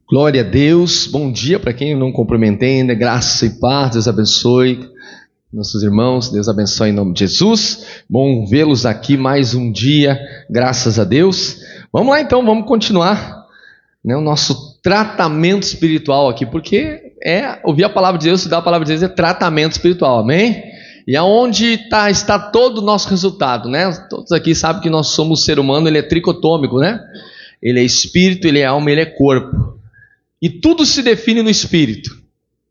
Glória a Deus, bom dia para quem eu não cumprimentei ainda, graça e paz, Deus abençoe nossos irmãos, Deus abençoe em nome de Jesus, bom vê-los aqui mais um dia, graças a Deus. Vamos lá então, vamos continuar, o nosso tratamento espiritual aqui, porque ouvir a palavra de Deus, estudar a palavra de Deus é tratamento espiritual, amém? E aonde está todo o nosso resultado, Todos aqui sabem que nós somos ser humano, ele é tricotômico, Ele é espírito, ele é alma, ele é corpo. E tudo se define no espírito.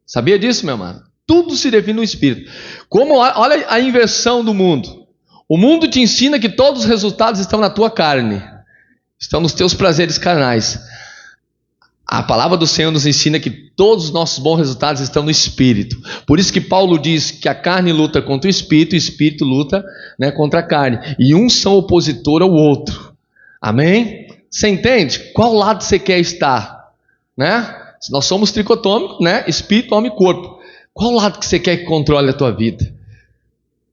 Sabia disso, meu amado? Tudo se define no espírito. Olha a inversão do mundo. O mundo te ensina que todos os resultados estão na tua carne, estão nos teus prazeres carnais. A palavra do Senhor nos ensina que todos os nossos bons resultados estão no espírito. Por isso que Paulo diz que a carne luta contra o espírito luta, contra a carne. E um são opositor ao outro. Amém? Você entende? Qual lado você quer estar? Nós somos tricotômicos, espírito, alma e corpo. Qual lado que você quer que controle a tua vida?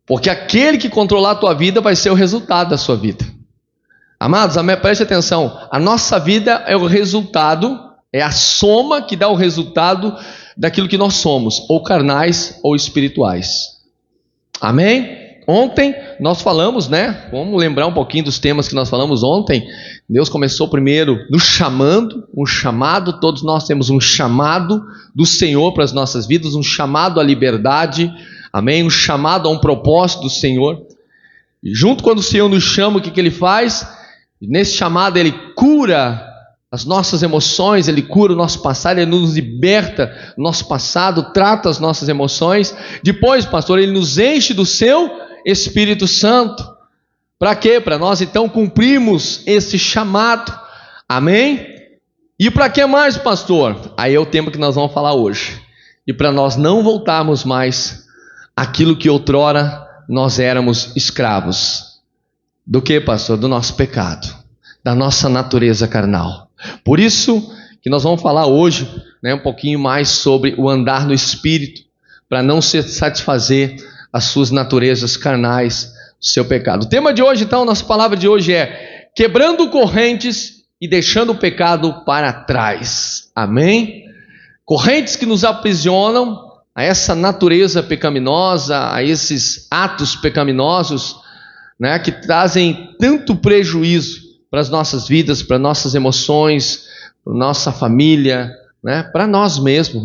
Porque aquele que controlar a tua vida vai ser o resultado da sua vida. Amados, preste atenção. A nossa vida é o resultado, é a soma que dá o resultado daquilo que nós somos, ou carnais ou espirituais. Amém? Ontem nós falamos, Vamos lembrar um pouquinho dos temas que nós falamos ontem. Deus começou primeiro nos chamando, um chamado, todos nós temos um chamado do Senhor para as nossas vidas, um chamado à liberdade, amém? Um chamado a um propósito do Senhor. E junto quando o Senhor nos chama, o que Ele faz? Nesse chamado Ele cura as nossas emoções, Ele cura o nosso passado, Ele nos liberta do nosso passado, trata as nossas emoções. Depois, pastor, Ele nos enche do seu Espírito Santo. Para quê? Para nós então cumprirmos esse chamado. Amém? E para que mais, pastor? Aí é o tema que nós vamos falar hoje. E para nós não voltarmos mais àquilo que outrora nós éramos escravos. Do que, pastor? Do nosso pecado, da nossa natureza carnal. Por isso que nós vamos falar hoje, um pouquinho mais sobre o andar no Espírito, para não se satisfazer as suas naturezas carnais, o seu pecado. O tema de hoje, então, nossa palavra de hoje é quebrando correntes e deixando o pecado para trás. Amém? Correntes que nos aprisionam a essa natureza pecaminosa, a esses atos pecaminosos, que trazem tanto prejuízo para as nossas vidas, para nossas emoções, para nossa família, para nós mesmos,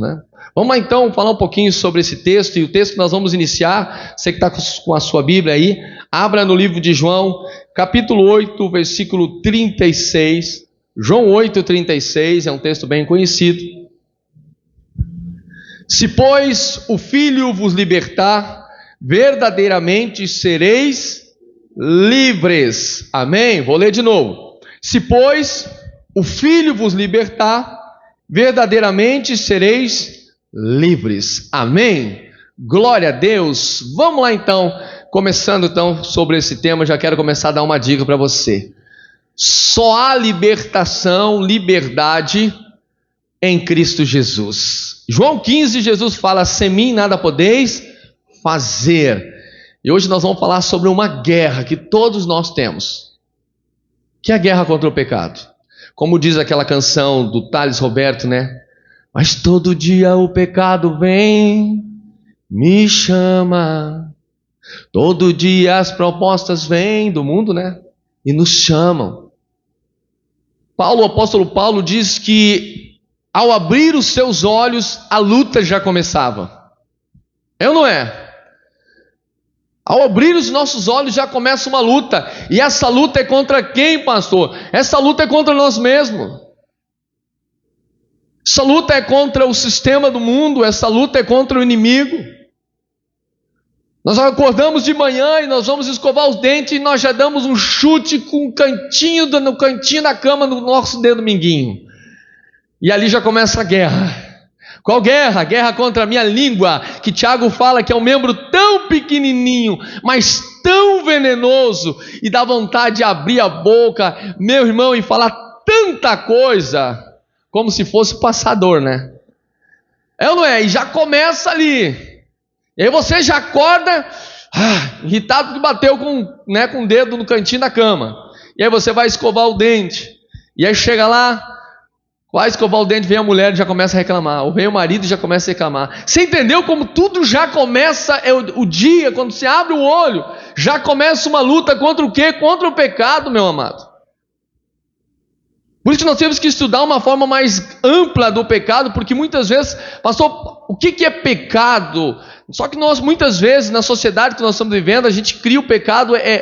Vamos lá então falar um pouquinho sobre esse texto, e o texto que nós vamos iniciar, você que está com a sua Bíblia aí, abra no livro de João, capítulo 8, versículo 36, João 8, 36, é um texto bem conhecido. Se, pois, o Filho vos libertar, verdadeiramente sereis livres. Amém? Vou ler de novo. Se, pois, o Filho vos libertar, verdadeiramente sereis livres. Amém? Glória a Deus. Vamos lá então, começando então sobre esse tema, já quero começar a dar uma dica para você. Só há libertação, liberdade em Cristo Jesus. João 15, Jesus fala: sem mim nada podeis fazer. E hoje nós vamos falar sobre uma guerra que todos nós temos, que é a guerra contra o pecado. Como diz aquela canção do Thales Roberto, Mas todo dia o pecado vem, me chama. Todo dia as propostas vêm do mundo, E nos chamam. O apóstolo Paulo diz que ao abrir os seus olhos, a luta já começava. É ou não é? Ao abrir os nossos olhos já começa uma luta. E essa luta é contra quem, pastor? Essa luta é contra nós mesmos. Essa luta é contra o sistema do mundo. Essa luta é contra o inimigo. Nós acordamos de manhã e nós vamos escovar os dentes e nós já damos um chute com no cantinho da cama no nosso dedo minguinho. E ali já começa a guerra. Qual guerra? A guerra contra a minha língua, que Tiago fala que é um membro tão pequenininho, mas tão venenoso, e dá vontade de abrir a boca, meu irmão, e falar tanta coisa, como se fosse passador, É ou não é? E já começa ali. E aí você já acorda, irritado que bateu com o dedo no cantinho da cama. E aí você vai escovar o dente. E aí chega lá, Vai escovar o dente, vem a mulher e já começa a reclamar. Ou vem o marido e já começa a reclamar. Você entendeu como tudo já começa, o dia, quando você abre o olho, já começa uma luta contra o quê? Contra o pecado, meu amado. Por isso que nós temos que estudar uma forma mais ampla do pecado, porque muitas vezes, pastor, o que é pecado? Só que nós, muitas vezes, na sociedade que nós estamos vivendo, a gente cria o pecado é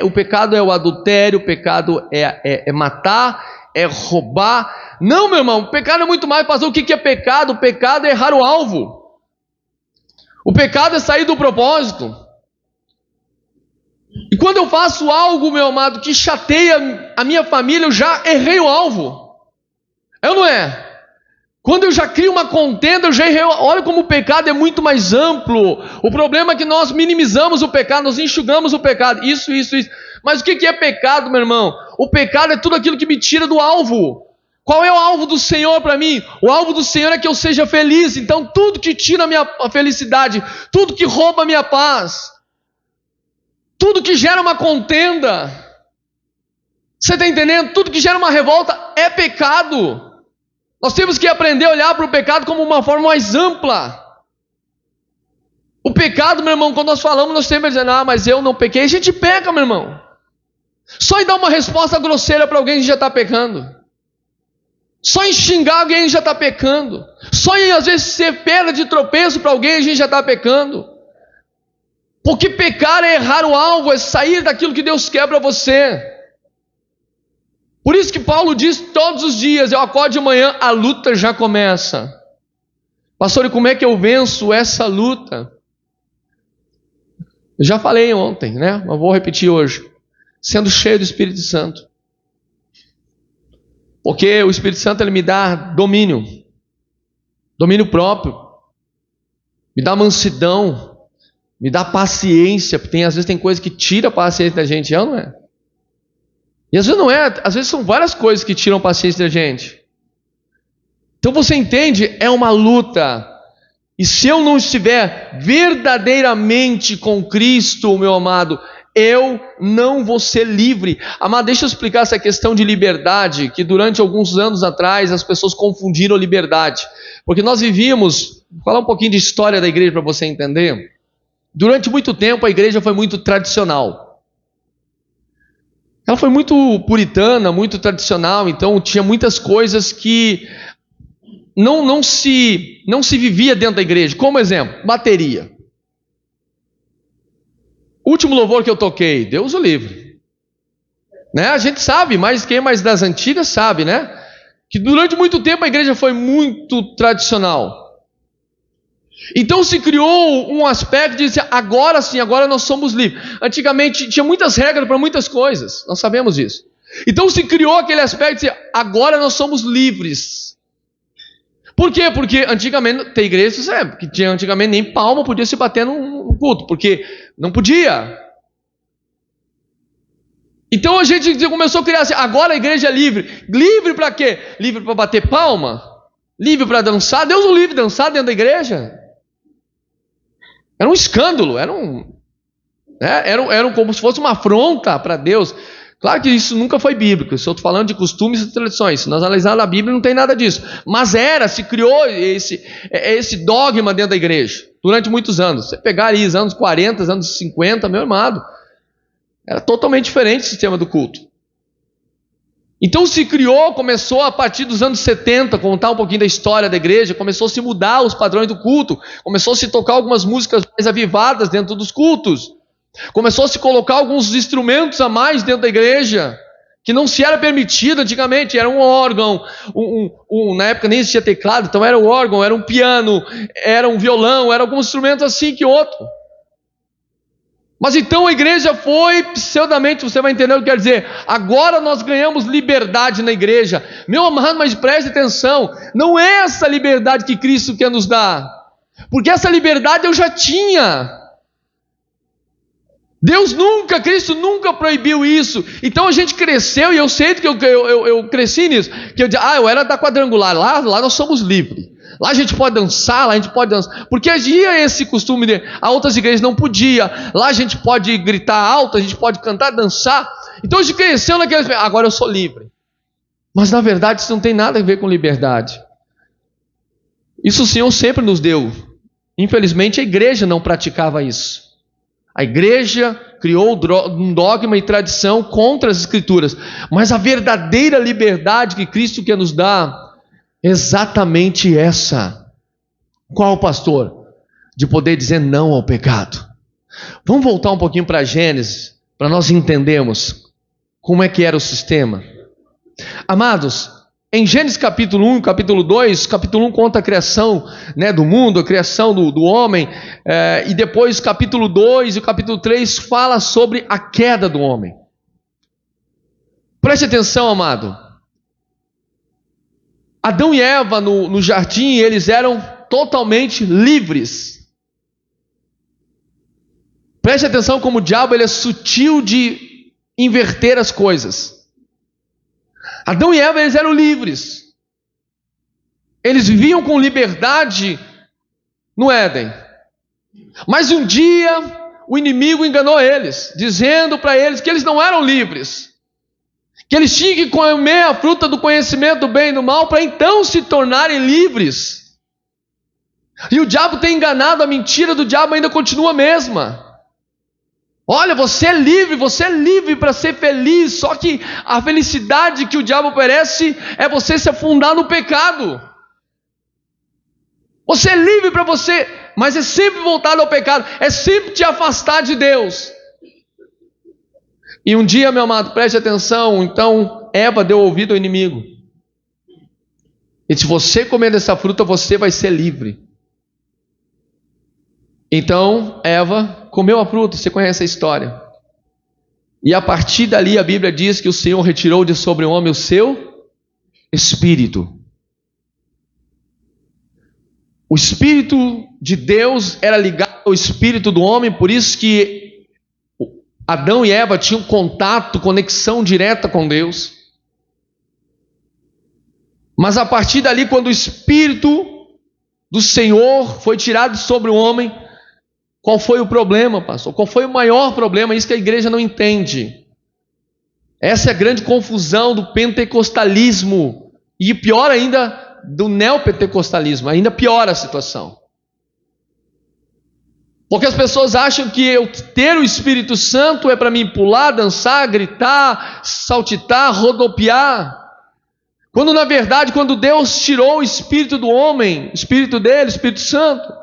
o adultério, o pecado é matar, é roubar. Não, meu irmão, o pecado é muito mais, pastor, o que é pecado? O pecado é errar o alvo. O pecado é sair do propósito. E quando eu faço algo, meu amado, que chateia a minha família, eu já errei o alvo. É ou não é? Quando eu já crio uma contenda, eu já errei. Olha como o pecado é muito mais amplo. O problema é que nós minimizamos o pecado, nós enxugamos o pecado. Isso. Mas o que é pecado, meu irmão? O pecado é tudo aquilo que me tira do alvo. Qual é o alvo do Senhor para mim? O alvo do Senhor é que eu seja feliz. Então tudo que tira a minha felicidade, tudo que rouba a minha paz, tudo que gera uma contenda, você está entendendo? Tudo que gera uma revolta é pecado. Nós temos que aprender a olhar para o pecado como uma forma mais ampla. O pecado, meu irmão, quando nós falamos, nós temos que dizer, mas eu não pequei. A gente peca, meu irmão. Só em dar uma resposta grosseira para alguém, a gente já está pecando. Só em xingar alguém, a gente já está pecando. Só em, às vezes, ser pedra de tropeço para alguém, a gente já está pecando. Porque pecar é errar o alvo, é sair daquilo que Deus quer para você. Por isso que Paulo diz todos os dias, eu acordo de manhã, a luta já começa. Pastor, e como é que eu venço essa luta? Eu já falei ontem, né? Mas vou repetir hoje. Sendo cheio do Espírito Santo. Porque o Espírito Santo ele me dá domínio. Domínio próprio. Me dá mansidão. Me dá paciência. Porque às vezes tem coisa que tira a paciência da gente, não é? E às vezes não é, às vezes são várias coisas que tiram a paciência da gente. Então você entende, é uma luta. E se eu não estiver verdadeiramente com Cristo, meu amado, eu não vou ser livre. Amado, deixa eu explicar essa questão de liberdade, que durante alguns anos atrás as pessoas confundiram liberdade. Porque nós vivíamos, vou falar um pouquinho de história da igreja para você entender. Durante muito tempo a igreja foi muito tradicional. Ela foi muito puritana, muito tradicional, então tinha muitas coisas que não se vivia dentro da igreja. Como exemplo, bateria. O último louvor que eu toquei, Deus o livre. Né? A gente sabe, mas quem é mais das antigas sabe, né? Que durante muito tempo a igreja foi muito tradicional. Então se criou um aspecto de dizer, agora sim, agora nós somos livres. Antigamente tinha muitas regras para muitas coisas, nós sabemos isso. Então se criou aquele aspecto de dizer, agora nós somos livres. Por quê? Porque antigamente, tem igrejas que tinha antigamente nem palma podia se bater no culto, porque não podia. Então a gente começou a criar assim, agora a igreja é livre. Livre para quê? Livre para bater palma? Livre para dançar? Deus o livre dançar dentro da igreja? Era um escândalo, era como se fosse uma afronta para Deus. Claro que isso nunca foi bíblico, estou falando de costumes e tradições. Se nós analisarmos a Bíblia, não tem nada disso. Mas se criou esse dogma dentro da igreja, durante muitos anos. Você pegar ali os anos 40, os anos 50, meu amado, era totalmente diferente o sistema do culto. Então se criou, começou a partir dos anos 70, contar um pouquinho da história da igreja, começou a se mudar os padrões do culto, começou a se tocar algumas músicas mais avivadas dentro dos cultos, começou a se colocar alguns instrumentos a mais dentro da igreja, que não se era permitido antigamente, era um órgão, na época nem existia teclado, então era um órgão, era um piano, era um violão, era alguns instrumentos assim que outro. Mas então a igreja foi, pseudamente, você vai entender o que quer dizer, agora nós ganhamos liberdade na igreja. Meu amado, mas preste atenção, não é essa liberdade que Cristo quer nos dar, porque essa liberdade eu já tinha. Cristo nunca proibiu isso. Então a gente cresceu, e eu sei que eu cresci nisso, que eu era da quadrangular, lá nós somos livres. Lá a gente pode dançar, porque havia esse costume a outras igrejas não podia. Lá a gente pode gritar alto, a gente pode cantar, dançar. Então a gente cresceu naquele, agora eu sou livre. Mas na verdade isso não tem nada a ver com liberdade. Isso o Senhor sempre nos deu. Infelizmente a igreja não praticava isso. A igreja criou um dogma e tradição contra as Escrituras. Mas a verdadeira liberdade que Cristo quer nos dar é exatamente essa. Qual, pastor? De poder dizer não ao pecado. Vamos voltar um pouquinho para Gênesis, para nós entendermos como é que era o sistema. Amados, em Gênesis capítulo 1 e capítulo 2, capítulo 1 conta a criação, do mundo, a criação do homem, e depois capítulo 2 e o capítulo 3 fala sobre a queda do homem. Preste atenção, amado. Adão e Eva no jardim, eles eram totalmente livres. Preste atenção como o diabo ele é sutil de inverter as coisas. Adão e Eva, eles eram livres. Eles viviam com liberdade no Éden. Mas um dia, o inimigo enganou eles, dizendo para eles que eles não eram livres. Que eles tinham que comer a fruta do conhecimento do bem e do mal para então se tornarem livres. E o diabo tem enganado, a mentira do diabo ainda continua a mesma. Olha, você é livre para ser feliz, só que a felicidade que o diabo oferece é você se afundar no pecado. Você é livre para você, mas é sempre voltado ao pecado, é sempre te afastar de Deus. E um dia, meu amado, preste atenção, então Eva deu ouvido ao inimigo. E se você comer dessa fruta, você vai ser livre. Então, Eva comeu a fruta, você conhece a história. E a partir dali a Bíblia diz que o Senhor retirou de sobre o homem o seu espírito. O espírito de Deus era ligado ao espírito do homem, por isso que Adão e Eva tinham contato, conexão direta com Deus. Mas a partir dali, quando o espírito do Senhor foi tirado sobre o homem, qual foi o problema, pastor? Qual foi o maior problema? Isso que a igreja não entende. Essa é a grande confusão do pentecostalismo. E pior ainda, do neopentecostalismo. Ainda piora a situação. Porque as pessoas acham que eu ter o Espírito Santo é para mim pular, dançar, gritar, saltitar, rodopiar. Quando na verdade, quando Deus tirou o espírito do homem, o espírito dele, o Espírito Santo,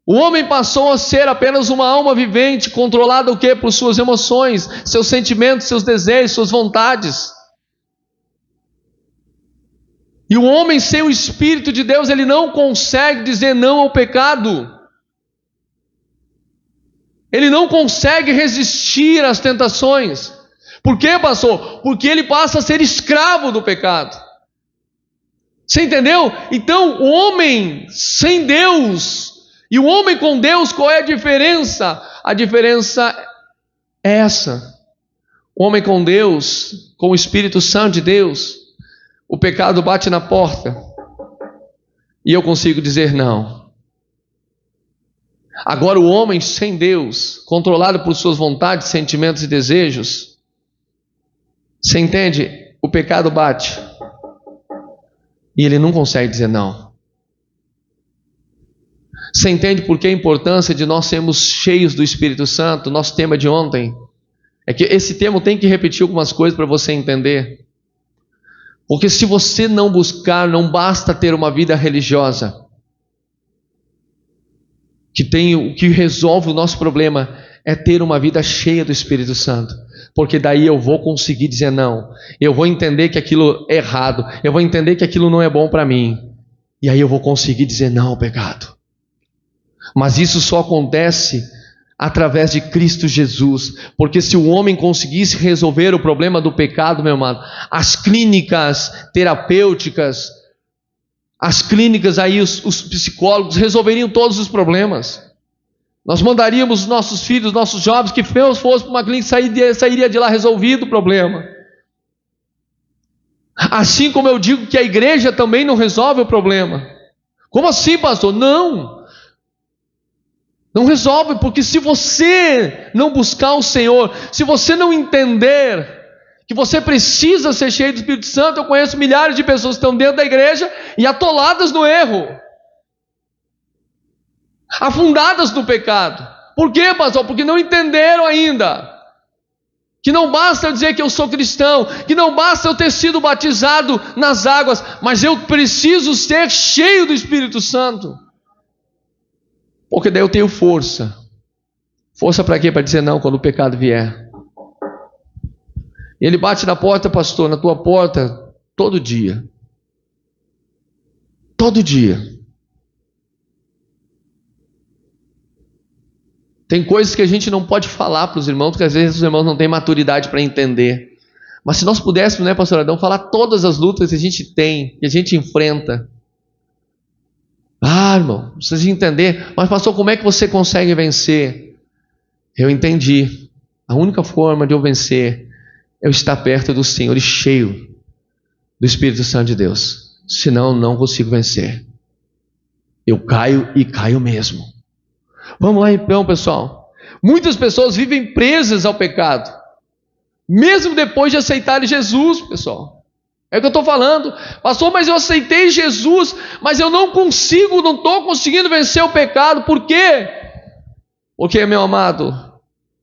o homem passou a ser apenas uma alma vivente, controlada o quê? Por suas emoções, seus sentimentos, seus desejos, suas vontades. E o homem sem o Espírito de Deus, ele não consegue dizer não ao pecado. Ele não consegue resistir às tentações. Por quê, pastor? Porque ele passa a ser escravo do pecado. Você entendeu? Então, o homem sem Deus e o homem com Deus, qual é a diferença? A diferença é essa. O homem com Deus, com o Espírito Santo de Deus, o pecado bate na porta e eu consigo dizer não. Agora o homem sem Deus, controlado por suas vontades, sentimentos e desejos, você entende? O pecado bate e ele não consegue dizer não. Você entende por que a importância de nós sermos cheios do Espírito Santo? Nosso tema de ontem é que esse tema tem que repetir algumas coisas para você entender. Porque se você não buscar, não basta ter uma vida religiosa o que resolve o nosso problema é ter uma vida cheia do Espírito Santo. Porque daí eu vou conseguir dizer não. Eu vou entender que aquilo é errado. Eu vou entender que aquilo não é bom para mim. E aí eu vou conseguir dizer não ao pecado. Mas isso só acontece através de Cristo Jesus. Porque se o homem conseguisse resolver o problema do pecado, meu amado, as clínicas terapêuticas, as clínicas aí, os psicólogos resolveriam todos os problemas. Nós mandaríamos os nossos filhos, nossos jovens, que fossem para uma clínica, sairia de lá resolvido o problema. Assim como eu digo que a igreja também não resolve o problema. Como assim, pastor? Não resolve, porque se você não buscar o Senhor, se você não entender que você precisa ser cheio do Espírito Santo. Eu conheço milhares de pessoas que estão dentro da igreja e atoladas no erro, afundadas no pecado. Por quê, pastor? Porque não entenderam ainda que não basta eu dizer que eu sou cristão, que não basta eu ter sido batizado nas águas, mas eu preciso ser cheio do Espírito Santo, porque daí eu tenho força. Força para quê? Para dizer não quando o pecado vier. Ele bate na porta, pastor, na tua porta, todo dia. Todo dia. Tem coisas que a gente não pode falar para os irmãos, porque às vezes os irmãos não têm maturidade para entender. Mas se nós pudéssemos, né, pastor Adão, falar todas as lutas que a gente tem, que a gente enfrenta. Ah, irmão, precisa entender. Mas pastor, como é que você consegue vencer? Eu entendi. A única forma de eu vencer é eu estar perto do Senhor e cheio do Espírito Santo de Deus. Senão eu não consigo vencer. Eu caio e caio mesmo. Vamos lá então, pessoal. Muitas pessoas vivem presas ao pecado, mesmo depois de aceitarem Jesus, pessoal. É o que eu estou falando. Pastor, mas eu aceitei Jesus, mas eu não estou conseguindo vencer o pecado. Por quê? Porque, meu amado,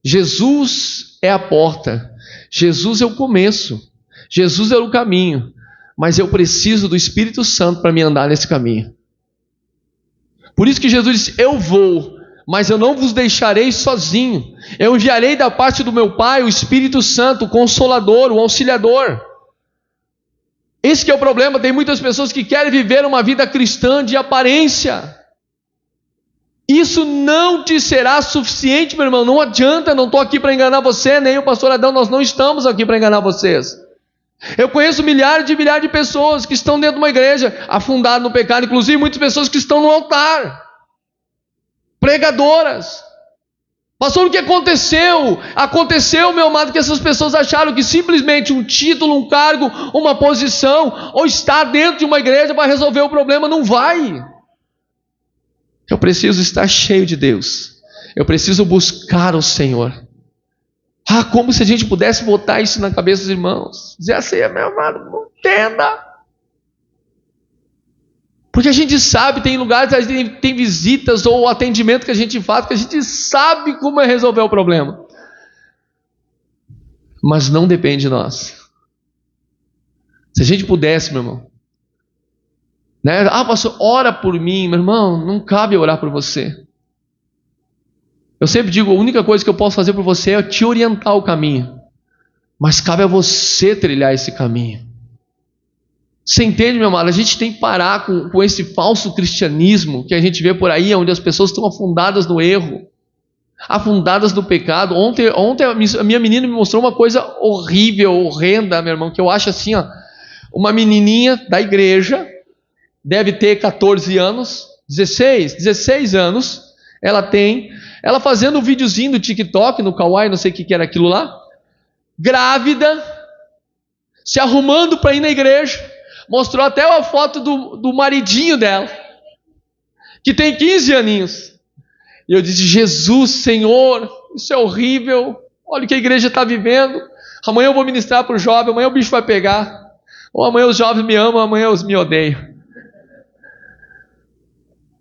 Jesus é a porta, Jesus é o começo, Jesus é o caminho, mas eu preciso do Espírito Santo para me andar nesse caminho. Por isso que Jesus disse: eu vou, mas eu não vos deixarei sozinho. Eu enviarei da parte do meu Pai o Espírito Santo, o Consolador, o Auxiliador. Esse que é o problema. Tem muitas pessoas que querem viver uma vida cristã de aparência. Isso não te será suficiente, meu irmão. Não adianta, não estou aqui para enganar você, nem o pastor Adão, nós não estamos aqui para enganar vocês. Eu conheço milhares de pessoas que estão dentro de uma igreja, afundadas no pecado, inclusive muitas pessoas que estão no altar, pregadoras. Pastor, o que aconteceu? Aconteceu, meu amado, que essas pessoas acharam que simplesmente um título, um cargo, uma posição, ou estar dentro de uma igreja vai resolver o problema. Não vai. Eu preciso estar cheio de Deus. Eu preciso buscar o Senhor. Ah, como se a gente pudesse botar isso na cabeça dos irmãos. Dizer assim: meu amado, não entenda. Porque a gente sabe, tem lugares, tem visitas ou atendimento que a gente faz, que a gente sabe como é resolver o problema. Mas não depende de nós. Se a gente pudesse, meu irmão, né? Ah, pastor, ora por mim. Meu irmão, não cabe orar por você. Eu sempre digo, a única coisa que eu posso fazer por você é te orientar o caminho. Mas cabe a você trilhar esse caminho. Você entende, meu amado? A gente tem que parar com esse falso cristianismo que a gente vê por aí, onde as pessoas estão afundadas no erro, afundadas no pecado. Ontem a minha menina me mostrou uma coisa horrível, horrenda, meu irmão, que eu acho assim, ó, uma menininha da igreja, deve ter 14 anos, 16 anos, ela fazendo um videozinho do TikTok, no Kawaii, não sei o que era aquilo lá, grávida, se arrumando para ir na igreja. Mostrou até uma foto do maridinho dela, que tem 15 aninhos. E eu disse: Jesus, Senhor, isso é horrível. Olha o que a igreja está vivendo. Amanhã eu vou ministrar para o jovem, amanhã o bicho vai pegar. Ou amanhã os jovens me amam, amanhã os me odeiam.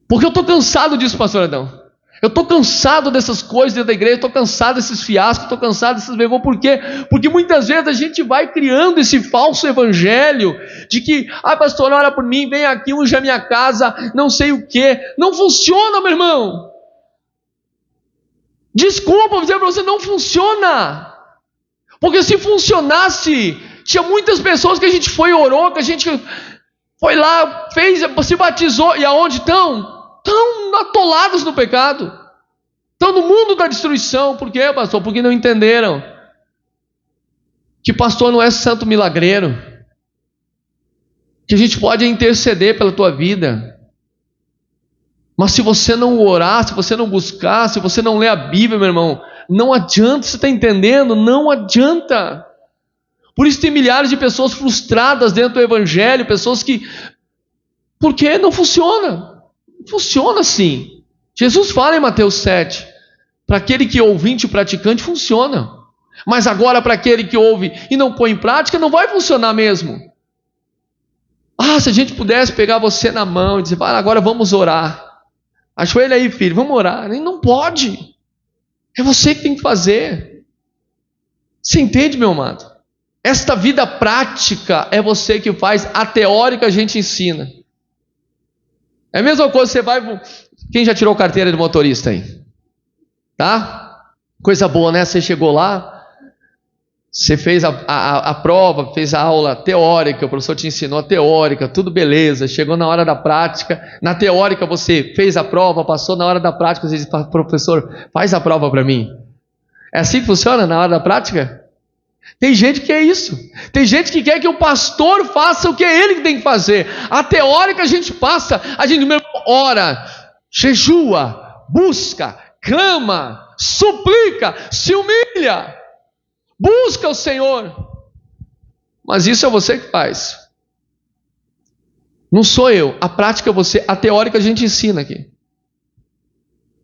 Porque eu estou cansado disso, pastor Adão. Eu estou cansado dessas coisas dentro da igreja, estou cansado desses fiascos, estou cansado dessas vergonhas. Por quê? Porque muitas vezes a gente vai criando esse falso evangelho de que, pastor, ora por mim, vem aqui, unja a minha casa, não sei o quê. Não funciona, meu irmão. Desculpa, vou dizer para você, não funciona. Porque se funcionasse, tinha muitas pessoas que a gente foi, orou, que a gente foi lá, fez, se batizou, e aonde estão? Estão atolados no pecado, estão no mundo da destruição. Por quê, pastor? Porque não entenderam que pastor não é santo milagreiro, que a gente pode interceder pela tua vida, mas se você não orar, se você não buscar, se você não ler a Bíblia, meu irmão, não adianta. Você está entendendo? Não adianta. Por isso tem milhares de pessoas frustradas dentro do evangelho, pessoas que, porque não funciona. Funciona assim. Jesus fala em Mateus 7, para aquele que é ouvinte e praticante, funciona. Mas agora, para aquele que ouve e não põe em prática, não vai funcionar mesmo. Se a gente pudesse pegar você na mão e dizer, agora vamos orar. Ajoelha aí, filho, vamos orar. Não pode. É você que tem que fazer. Você entende, meu amado? Esta vida prática é você que faz. A teórica a gente ensina. É a mesma coisa, você vai... Quem já tirou carteira de motorista aí? Tá? Coisa boa, né? Você chegou lá, você fez a prova, fez a aula teórica, o professor te ensinou a teórica, tudo beleza. Chegou na hora da prática, na teórica você fez a prova, passou. Na hora da prática você diz, professor, faz a prova para mim. É assim que funciona na hora da prática? Tem gente que é isso. Tem gente que quer que o pastor faça o que é ele que tem que fazer. A teórica a gente passa, a gente ora, jejua, busca, clama, suplica, se humilha, busca o Senhor. Mas isso é você que faz. Não sou eu. A prática é você. A teórica a gente ensina aqui.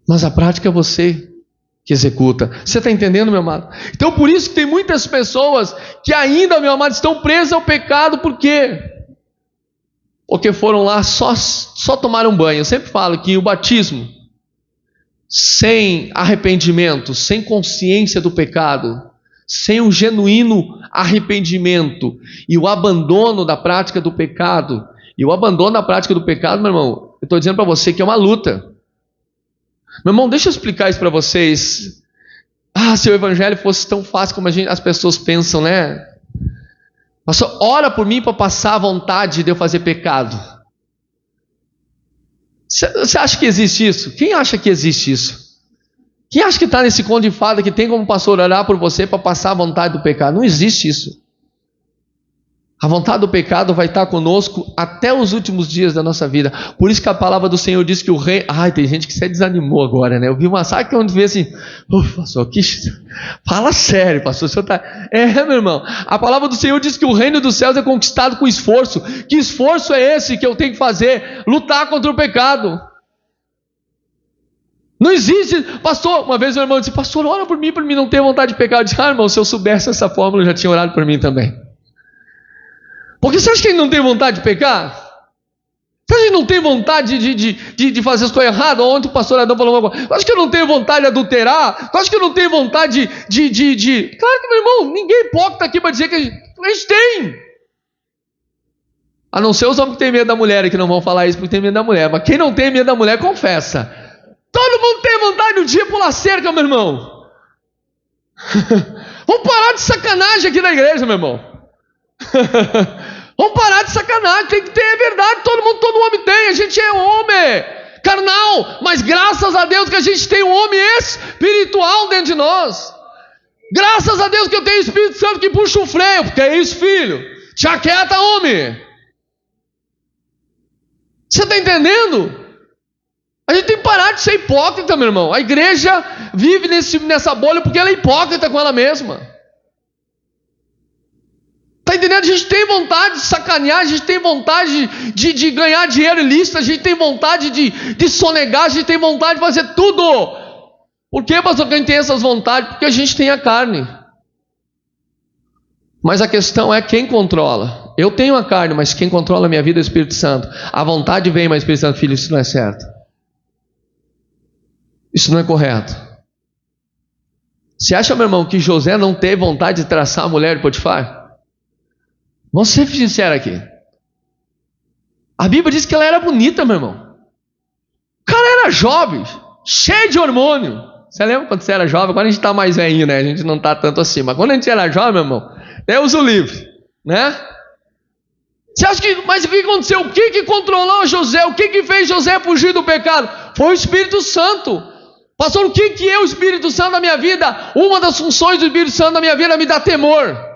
Mas a prática é você que executa. Você está entendendo, meu amado? Então por isso que tem muitas pessoas que ainda, meu amado, estão presas ao pecado. Por quê? Porque foram lá só tomaram banho. Eu sempre falo que o batismo sem arrependimento, sem consciência do pecado, sem um genuíno arrependimento e o abandono da prática do pecado, e o abandono da prática do pecado, meu irmão, eu estou dizendo para você que é uma luta. Meu irmão, deixa eu explicar isso para vocês. Se o evangelho fosse tão fácil como as pessoas pensam, né? Pastor, ora por mim para passar a vontade de eu fazer pecado. Você acha que existe isso? Quem acha que existe isso? Quem acha que está nesse conto de fada que tem como pastor orar por você para passar a vontade do pecado? Não existe isso. A vontade do pecado vai estar conosco até os últimos dias da nossa vida. Por isso que a palavra do Senhor diz que o rei... tem gente que se desanimou agora, né? Eu vi uma saca onde vê assim... pastor, fala sério, pastor. O senhor tá... meu irmão. A palavra do Senhor diz que o reino dos céus é conquistado com esforço. Que esforço é esse que eu tenho que fazer? Lutar contra o pecado. Não existe... Pastor, uma vez meu irmão disse, pastor, ora por mim não ter vontade de pecar. Eu disse, irmão, se eu soubesse essa fórmula, eu já tinha orado por mim também. Porque você acha que ele não tem vontade de pecar? Você acha que ele não tem vontade de fazer as coisas erradas? Ontem o pastor Adão falou uma coisa. Você acha que eu não tenho vontade de adulterar? Você acha que eu não tenho vontade de... Claro que, meu irmão, ninguém é hipócrita aqui para dizer que a gente tem. A não ser os homens que têm medo da mulher, que não vão falar isso porque tem medo da mulher. Mas quem não tem medo da mulher, confessa. Todo mundo tem vontade um dia pular cerca, meu irmão. Vamos parar de sacanagem aqui na igreja, meu irmão. Vamos parar de sacanagem. Tem que ter, é verdade. Todo homem tem. A gente é homem carnal, mas graças a Deus que a gente tem um homem espiritual dentro de nós. Graças a Deus que eu tenho o Espírito Santo que puxa o freio. Porque é isso, filho. Te aquieta, homem. Você está entendendo? A gente tem que parar de ser hipócrita, meu irmão. A igreja vive nessa bolha porque ela é hipócrita com ela mesma. Está entendendo? A gente tem vontade de sacanear, a gente tem vontade de ganhar dinheiro ilícito, a gente tem vontade de sonegar, a gente tem vontade de fazer tudo. Por que, pastor, que a gente tem essas vontades? Porque a gente tem a carne. Mas a questão é quem controla. Eu tenho a carne, mas quem controla a minha vida é o Espírito Santo. A vontade vem, mas o Espírito Santo, filho, isso não é certo. Isso não é correto. Você acha, meu irmão, que José não teve vontade de traçar a mulher de Potifar? Vamos ser sinceros aqui. A Bíblia diz que ela era bonita, meu irmão. O cara era jovem, cheio de hormônio. Você lembra quando você era jovem? Agora a gente está mais velhinho, né? A gente não está tanto assim. Mas quando a gente era jovem, meu irmão, Deus o livre, né? Você acha que... Mas o que aconteceu? O que controlou José? O que fez José fugir do pecado? Foi o Espírito Santo. Pastor, o que é o Espírito Santo na minha vida? Uma das funções do Espírito Santo na minha vida é me dar temor.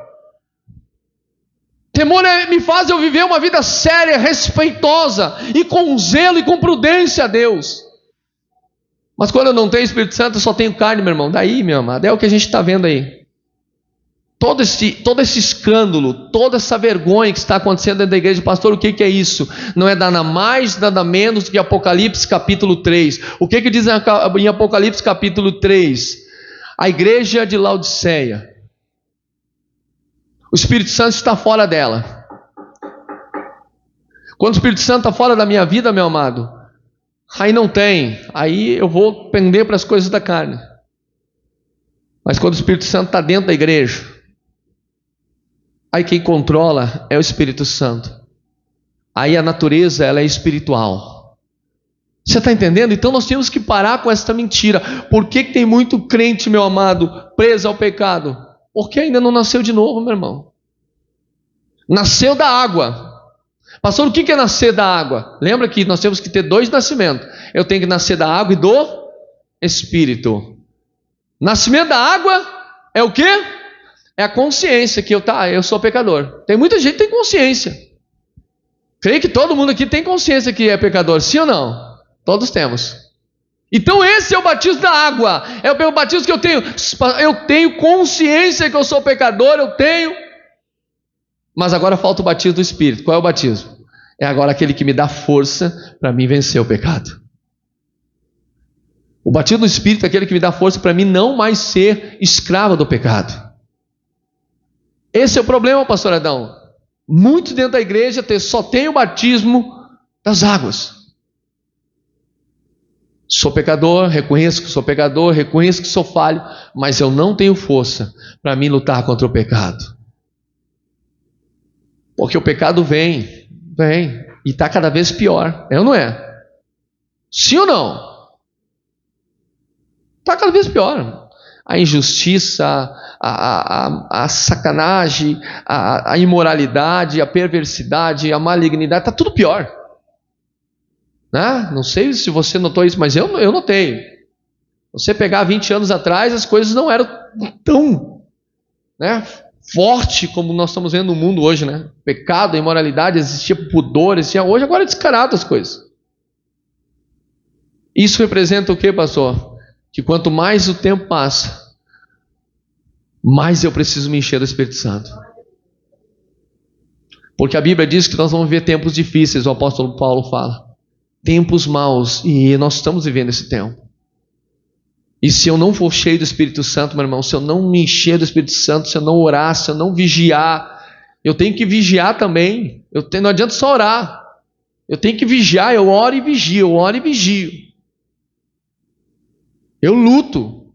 Temor me faz eu viver uma vida séria, respeitosa e com zelo e com prudência a Deus. Mas quando eu não tenho Espírito Santo, eu só tenho carne, meu irmão. Daí, meu amado, é o que a gente está vendo aí. Todo esse escândalo, toda essa vergonha que está acontecendo dentro da igreja, pastor, o que é isso? Não é nada mais, nada menos que Apocalipse capítulo 3. O que diz em Apocalipse capítulo 3? A igreja de Laodiceia. O Espírito Santo está fora dela. Quando o Espírito Santo está fora da minha vida, meu amado, aí não tem. Aí eu vou pender para as coisas da carne. Mas quando o Espírito Santo está dentro da igreja, aí quem controla é o Espírito Santo. Aí a natureza, ela é espiritual. Você está entendendo? Então nós temos que parar com essa mentira. Por que tem muito crente, meu amado, preso ao pecado? Porque ainda não nasceu de novo, meu irmão. Nasceu da água. Pastor, o que é nascer da água? Lembra que nós temos que ter 2 nascimentos. Eu tenho que nascer da água e do Espírito. Nascimento da água é o quê? É a consciência que eu sou pecador. Tem muita gente que tem consciência. Creio que todo mundo aqui tem consciência que é pecador, sim ou não? Todos temos. Então esse é o batismo da água. É o batismo que eu tenho. Eu tenho consciência que eu sou pecador, eu tenho. Mas agora falta o batismo do Espírito. Qual é o batismo? É agora aquele que me dá força para mim vencer o pecado. O batismo do Espírito é aquele que me dá força para mim não mais ser escravo do pecado. Esse é o problema, pastor Adão. Muitos dentro da igreja só tem o batismo das águas. Sou pecador, reconheço que sou pecador, reconheço que sou falho, mas eu não tenho força para mim lutar contra o pecado. Porque o pecado vem, e está cada vez pior, é ou não é? Sim ou não? Está cada vez pior. A injustiça, a sacanagem, a imoralidade, a perversidade, a malignidade, está tudo pior. Né? Não sei se você notou isso, mas eu notei. Você pegar 20 anos atrás, as coisas não eram tão forte como nós estamos vendo no mundo hoje. Né? Pecado, imoralidade, existia pudor, existia hoje, agora é descarado as coisas. Isso representa o que, pastor? Que quanto mais o tempo passa, mais eu preciso me encher do Espírito Santo. Porque a Bíblia diz que nós vamos viver tempos difíceis, o apóstolo Paulo fala. Tempos maus, e nós estamos vivendo esse tempo. E se eu não for cheio do Espírito Santo, meu irmão, se eu não me encher do Espírito Santo, se eu não orar, se eu não vigiar, eu tenho que vigiar também. Não adianta só orar. Eu tenho que vigiar, eu oro e vigio, eu oro e vigio. Eu luto.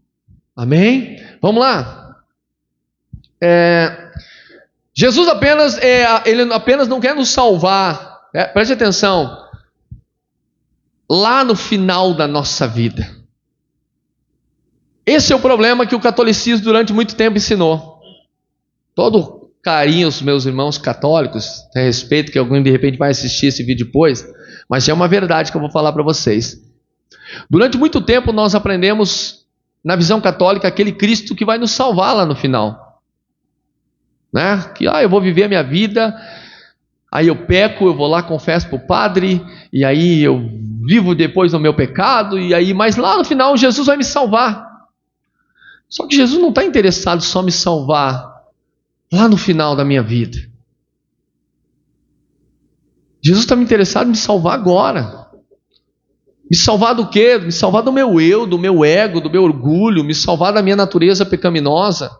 Amém? Vamos lá. Jesus ele apenas não quer nos salvar. Preste atenção. Lá no final da nossa vida. Esse é o problema que o catolicismo durante muito tempo ensinou. Todo carinho aos meus irmãos católicos, a respeito que alguém de repente vai assistir esse vídeo depois, mas é uma verdade que eu vou falar para vocês. Durante muito tempo nós aprendemos na visão católica aquele Cristo que vai nos salvar lá no final. Né? Que eu vou viver a minha vida, aí eu peco, eu vou lá, confesso para o padre, e aí eu vivo depois no meu pecado, mas lá no final Jesus vai me salvar. Só que Jesus não está interessado só em me salvar lá no final da minha vida. Jesus está interessado em me salvar agora. Me salvar do quê? Me salvar do meu eu, do meu ego, do meu orgulho, me salvar da minha natureza pecaminosa.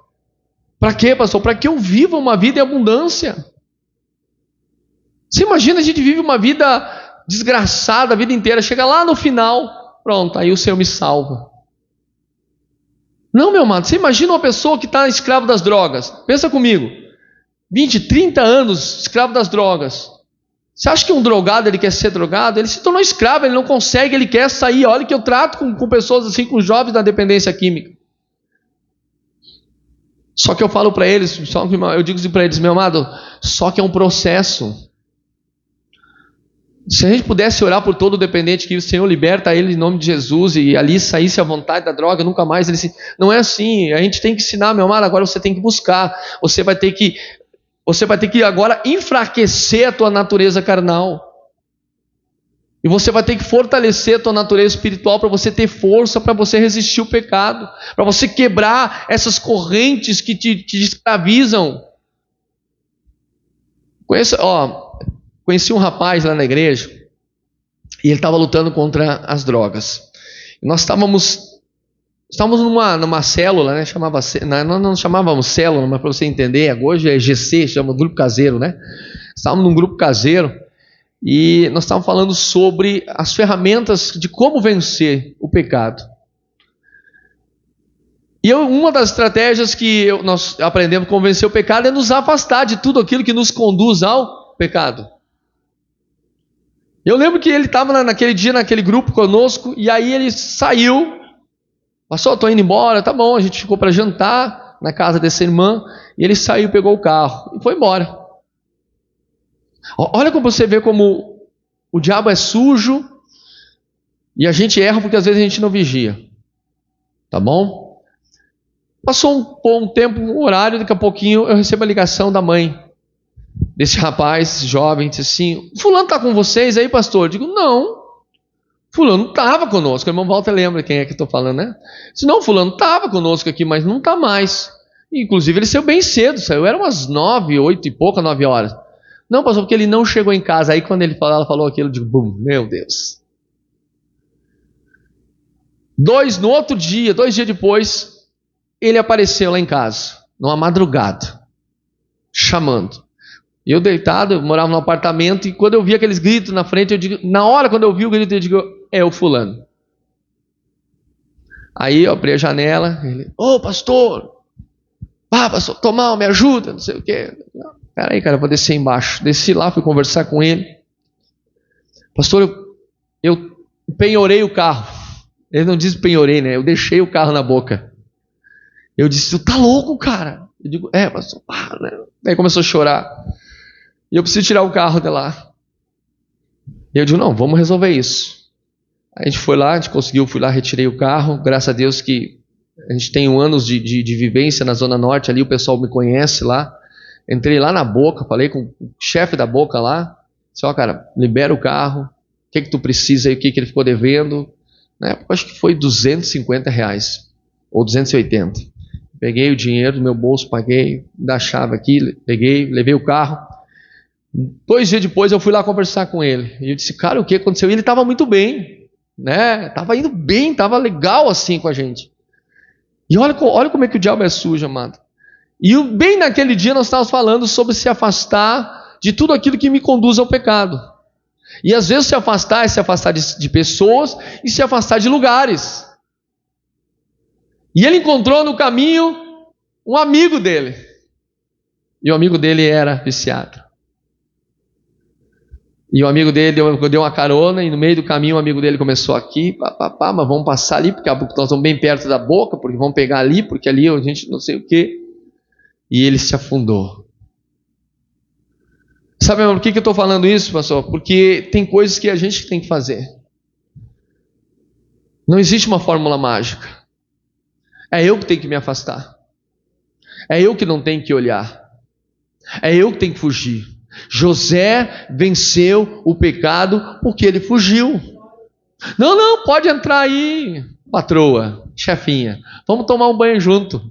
Para quê, pastor? Para que eu viva uma vida em abundância. Você imagina, a gente vive uma vida desgraçada a vida inteira, chega lá no final, pronto, aí o Senhor me salva. Não, meu amado, você imagina uma pessoa que está escravo das drogas. Pensa comigo, 20, 30 anos escravo das drogas. Você acha que um drogado, ele quer ser drogado? Ele se tornou escravo, ele não consegue, ele quer sair. Olha que eu trato com pessoas assim, com jovens da dependência química. Só que eu falo para eles, eu digo assim para eles, meu amado, só que é um processo. Se a gente pudesse orar por todo dependente, que o Senhor liberta ele em nome de Jesus, e ali saísse à vontade da droga, nunca mais, não é assim. A gente tem que ensinar, meu amado, agora você tem que buscar, você vai ter que agora enfraquecer a tua natureza carnal, e você vai ter que fortalecer a tua natureza espiritual, para você ter força, para você resistir o pecado, para você quebrar essas correntes que te escravizam. Conheci um rapaz lá na igreja, e ele estava lutando contra as drogas. E nós estávamos estávamos numa célula, né? Nós não chamávamos célula, mas para você entender, hoje é GC, chama grupo caseiro, né? Estávamos num grupo caseiro e nós estávamos falando sobre as ferramentas de como vencer o pecado. E uma das estratégias que nós aprendemos como vencer o pecado é nos afastar de tudo aquilo que nos conduz ao pecado. Eu lembro que ele estava naquele dia, naquele grupo conosco, e aí ele saiu. Pastor, estou indo embora, tá bom, a gente ficou para jantar na casa dessa irmã, e ele saiu, pegou o carro e foi embora. Olha como você vê como o diabo é sujo, e a gente erra porque às vezes a gente não vigia. Tá bom? Passou um tempo, um horário, daqui a pouquinho eu recebo a ligação da mãe desse rapaz, esse jovem, disse assim: fulano está com vocês aí, pastor? Eu digo, não. Fulano estava conosco. O irmão Walter lembra quem é que estou falando, né? Disse, não, fulano estava conosco aqui, mas não está mais. Inclusive ele saiu bem cedo, era umas 9, 8 e pouca, 9 horas. Não, pastor, porque ele não chegou em casa. Aí quando ela falou aquilo, eu digo, bum, meu Deus. No outro dia, 2 dias depois, ele apareceu lá em casa, numa madrugada, chamando. Eu deitado, eu morava no apartamento, e quando eu vi aqueles gritos na frente, eu digo, na hora quando eu vi o grito, eu digo, é o fulano. Aí eu abri a janela, ele, pastor, pastor, Tomão, me ajuda, não sei o quê. Peraí, cara, eu vou descer embaixo. Desci lá, fui conversar com ele. Pastor, eu penhorei o carro. Ele não diz penhorei, né? Eu deixei o carro na boca. Eu disse, tu tá louco, cara? Eu digo, pastor, né? Daí começou a chorar. E eu preciso tirar o carro de lá. E eu digo, não, vamos resolver isso. A gente foi lá, a gente conseguiu, fui lá, retirei o carro. Graças a Deus que a gente tem anos de vivência na Zona Norte ali, o pessoal me conhece lá. Entrei lá na Boca, falei com o chefe da Boca lá. Disse, cara, libera o carro. O que tu precisa aí, o que ele ficou devendo? Na época acho que foi R$250 ou 280. Peguei o dinheiro do meu bolso, paguei, da chave aqui, peguei, levei o carro. 2 dias depois eu fui lá conversar com ele. E eu disse, cara, o que aconteceu? E ele estava muito bem, né? Estava indo bem, estava legal assim com a gente. E olha como é que o diabo é sujo, amado. E bem naquele dia nós estávamos falando sobre se afastar de tudo aquilo que me conduz ao pecado. E às vezes se afastar é se afastar de pessoas e se afastar de lugares. E ele encontrou no caminho um amigo dele. E o amigo dele era viciado. E o amigo dele deu uma carona, e no meio do caminho o amigo dele começou aqui, mas vamos passar ali, porque nós estamos bem perto da Boca, porque vamos pegar ali, porque ali a gente não sei o quê. E ele se afundou. Sabe, por que eu estou falando isso, pastor? Porque tem coisas que a gente tem que fazer. Não existe uma fórmula mágica. É eu que tenho que me afastar. É eu que não tenho que olhar. É eu que tenho que fugir. José venceu o pecado porque ele fugiu. Não, pode entrar aí, patroa, chefinha. Vamos tomar um banho junto.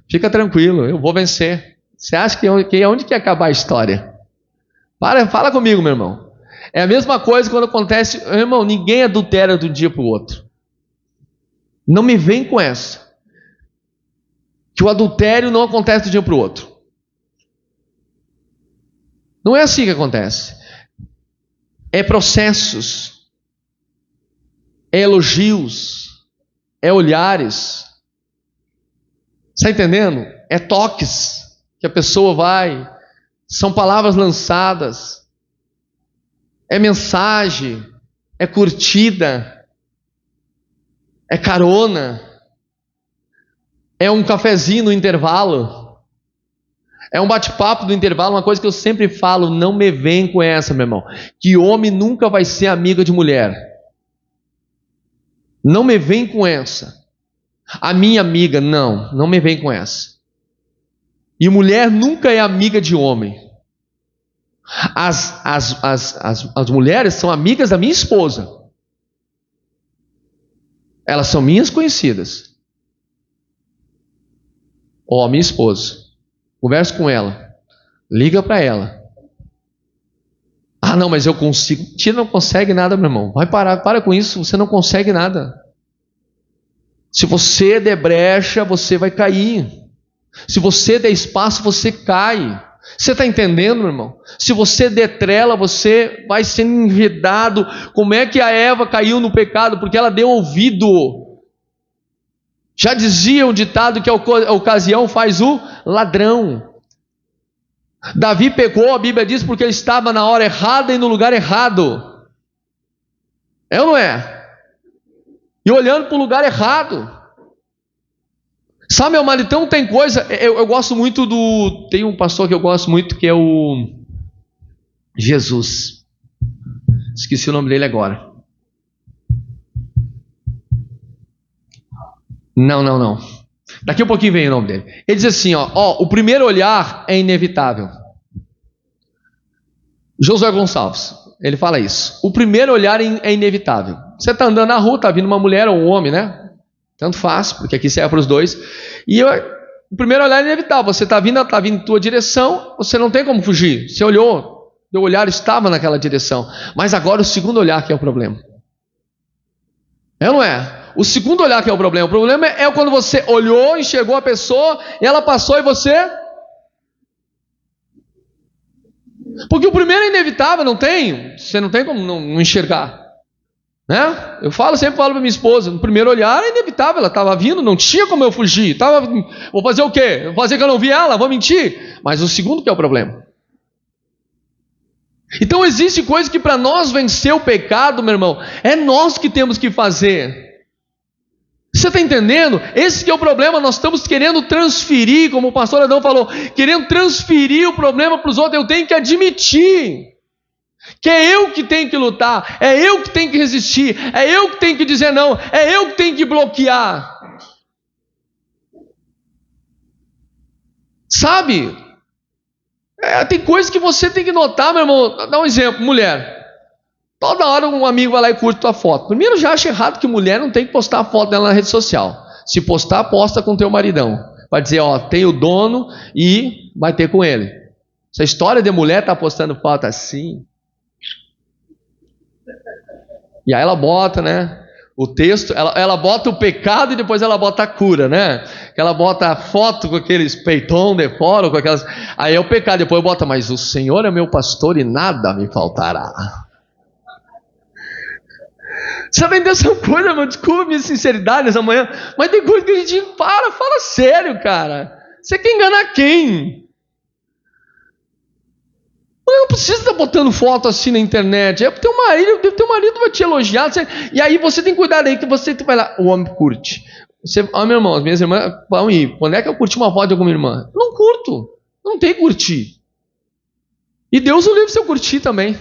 Fica tranquilo, eu vou vencer. Você acha que onde que ia acabar a história? Fala comigo, meu irmão. É a mesma coisa quando acontece, irmão, ninguém adultera de um dia para o outro. Não me vem com essa. Que o adultério não acontece de um dia para o outro. Não é assim que acontece. É processos, é elogios, é olhares. Está entendendo? É toques que a pessoa vai, são palavras lançadas, é mensagem, é curtida, é carona, é um cafezinho no intervalo. É um bate-papo do intervalo, uma coisa que eu sempre falo, não me vem com essa, meu irmão. Que homem nunca vai ser amigo de mulher. Não me vem com essa. A minha amiga, não me vem com essa. E mulher nunca é amiga de homem. As mulheres são amigas da minha esposa. Elas são minhas conhecidas. Ó, minha esposa. Conversa com ela. Liga para ela. Não, mas eu consigo. Você não consegue nada, meu irmão. Para com isso, você não consegue nada. Se você der brecha, você vai cair. Se você der espaço, você cai. Você está entendendo, meu irmão? Se você der trela, você vai ser enredado. Como é que a Eva caiu no pecado? Porque ela deu ouvido. Já dizia um ditado que a ocasião faz o ladrão. Davi pecou, a Bíblia diz, porque ele estava na hora errada e no lugar errado. É ou não é? E olhando para o lugar errado. Sabe, meu amado, então tem coisa, eu gosto muito tem um pastor que eu gosto muito, que é o Jesus. Esqueci o nome dele agora. Não. Daqui a pouquinho vem o nome dele. Ele diz assim, o primeiro olhar é inevitável. Josué Gonçalves, ele fala isso. O primeiro olhar é inevitável. Você está andando na rua, está vindo uma mulher ou um homem, né? Tanto faz, porque aqui serve para os dois. E o primeiro olhar é inevitável. Você está vindo em tua direção, você não tem como fugir. Você olhou, teu olhar estava naquela direção. Mas agora o segundo olhar que é o problema. É ou não é? O segundo olhar que é o problema. O problema é quando você olhou, enxergou a pessoa, e ela passou e você... Porque o primeiro é inevitável, não tem? Você não tem como não enxergar. Né? Eu sempre falo para minha esposa, no primeiro olhar é inevitável, ela estava vindo, não tinha como eu fugir. Vou fazer o quê? Vou fazer que eu não vi ela? Vou mentir? Mas o segundo que é o problema. Então existe coisa que para nós vencer o pecado, meu irmão, é nós que temos que fazer. Você está entendendo? Esse que é o problema. Nós estamos querendo transferir, como o pastor Adão falou, querendo transferir o problema para os outros. Eu tenho que admitir que é eu que tenho que lutar, é eu que tenho que resistir, é eu que tenho que dizer não, é eu que tenho que bloquear. Sabe? Tem coisas que você tem que notar, meu irmão. Dá um exemplo, mulher. Toda hora um amigo vai lá e curte tua foto. Primeiro, já acho errado que mulher não tem que postar a foto dela na rede social. Se postar, posta com teu maridão. Vai dizer, tem o dono e vai ter com ele. Essa história de mulher tá postando foto assim. E aí ela bota, né? O texto, ela bota o pecado e depois ela bota a cura, né? Ela bota a foto com aqueles peitão de fora, com aquelas... Aí é o pecado, depois bota, mas o Senhor é meu pastor e nada me faltará. Você está entendendo essa coisa, irmão? Desculpa a minha sinceridade nessa manhã, mas tem coisa que a gente fala sério, cara. Você quer enganar quem? Eu não precisa estar botando foto assim na internet. Teu marido vai te elogiar. E aí você tem que cuidar daí que você vai lá. O homem curte. Meu irmão, as minhas irmãs vão ir. Quando é que eu curti uma foto de alguma irmã? Eu não curto. Não tem que curtir. E Deus o livre se eu curtir também.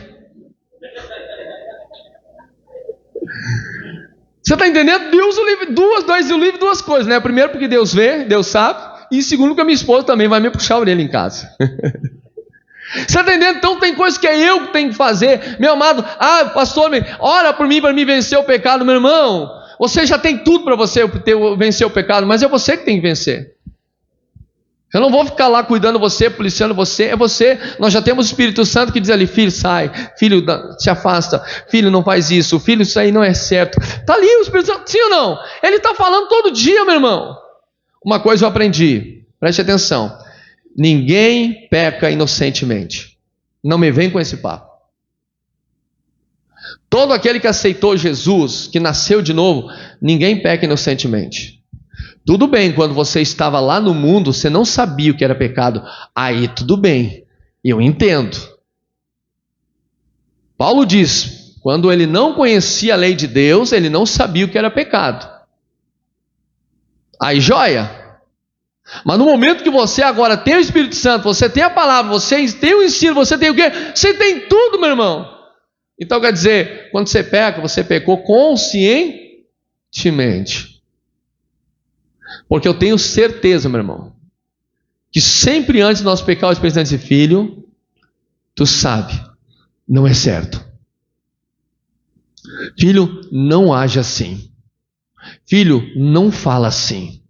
Você está entendendo? Deus o livre, duas coisas, né? Primeiro porque Deus vê, Deus sabe. E segundo porque a minha esposa também vai me puxar a orelha em casa. Você está entendendo? Então tem coisas que é eu que tenho que fazer. Meu amado, pastor, ora por mim para me vencer o pecado. Meu irmão, você já tem tudo para você vencer o pecado, mas é você que tem que vencer. Eu não vou ficar lá cuidando você, policiando você, é você. Nós já temos o Espírito Santo que diz ali, filho, sai, filho, se afasta, filho, não faz isso, filho, isso aí não é certo. Está ali o Espírito Santo, sim ou não? Ele está falando todo dia, meu irmão. Uma coisa eu aprendi, preste atenção. Ninguém peca inocentemente. Não me vem com esse papo. Todo aquele que aceitou Jesus, que nasceu de novo, ninguém peca inocentemente. Tudo bem, quando você estava lá no mundo, você não sabia o que era pecado. Aí tudo bem, eu entendo. Paulo diz, quando ele não conhecia a lei de Deus, ele não sabia o que era pecado. Aí joia. Mas no momento que você agora tem o Espírito Santo, você tem a palavra, você tem o ensino, você tem o quê? Você tem tudo, meu irmão. Então quer dizer, quando você peca, você pecou conscientemente. Porque eu tenho certeza, meu irmão, que sempre antes de nós pecar, o Espírito Santo diz, filho, tu sabe, não é certo. Filho, não age assim. Filho, não fala assim.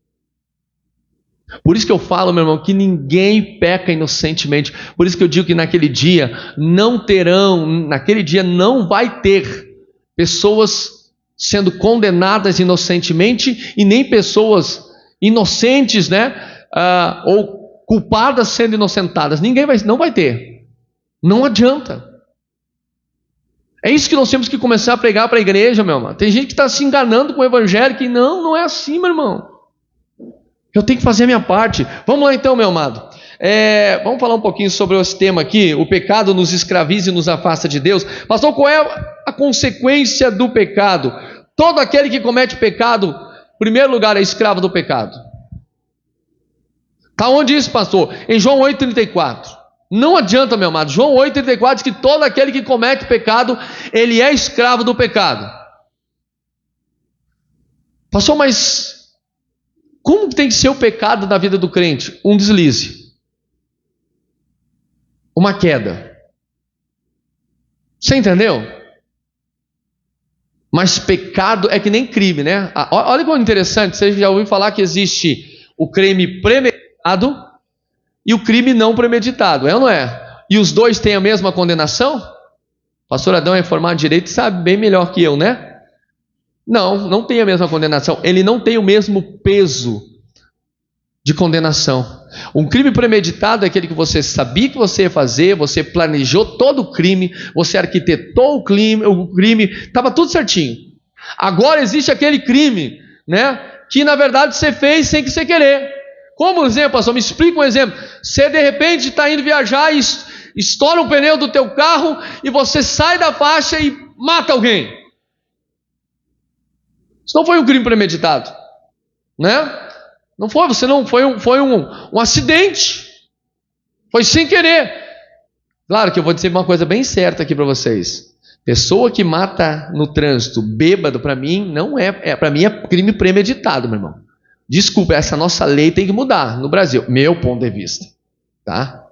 Por isso que eu falo, meu irmão, que ninguém peca inocentemente. Por isso que eu digo que naquele dia não vai ter pessoas sendo condenadas inocentemente, e nem pessoas inocentes, né, ou culpadas sendo inocentadas. Não vai ter. Não adianta. É isso que nós temos que começar a pregar para a igreja, meu irmão. Tem gente que está se enganando com o evangelho, que não é assim, meu irmão. Eu tenho que fazer a minha parte. Vamos lá então, meu amado. Vamos falar um pouquinho sobre esse tema aqui. O pecado nos escraviza e nos afasta de Deus. Pastor, qual é a consequência do pecado? Todo aquele que comete pecado, em primeiro lugar, é escravo do pecado. Está onde isso, pastor? Em João 8,34. Não adianta, meu amado. João 8,34 diz que todo aquele que comete pecado, ele é escravo do pecado. Pastor, mas como tem que ser o pecado na vida do crente? Um deslize. Uma queda. Você entendeu? Mas pecado é que nem crime, né? Olha como interessante. Você já ouviu falar que existe o crime premeditado e o crime não premeditado, é ou não é? E os dois têm a mesma condenação? O pastor Adão é formado em direito e sabe bem melhor que eu, né? Não tem a mesma condenação. Ele não tem o mesmo peso de condenação. Um crime premeditado é aquele que você sabia que você ia fazer, você planejou todo o crime, você arquitetou o crime, estava tudo certinho. Agora existe aquele crime, né, que na verdade você fez sem que você querer. Como exemplo, pastor, me explica um exemplo. Você de repente está indo viajar e estoura o pneu do teu carro e você sai da faixa e mata alguém. Isso não foi um crime premeditado, né? Não foi, foi um acidente. Foi sem querer. Claro que eu vou dizer uma coisa bem certa aqui para vocês. Pessoa que mata no trânsito bêbado, para mim, não para mim é crime premeditado, meu irmão. Desculpa, essa nossa lei tem que mudar no Brasil, meu ponto de vista, tá?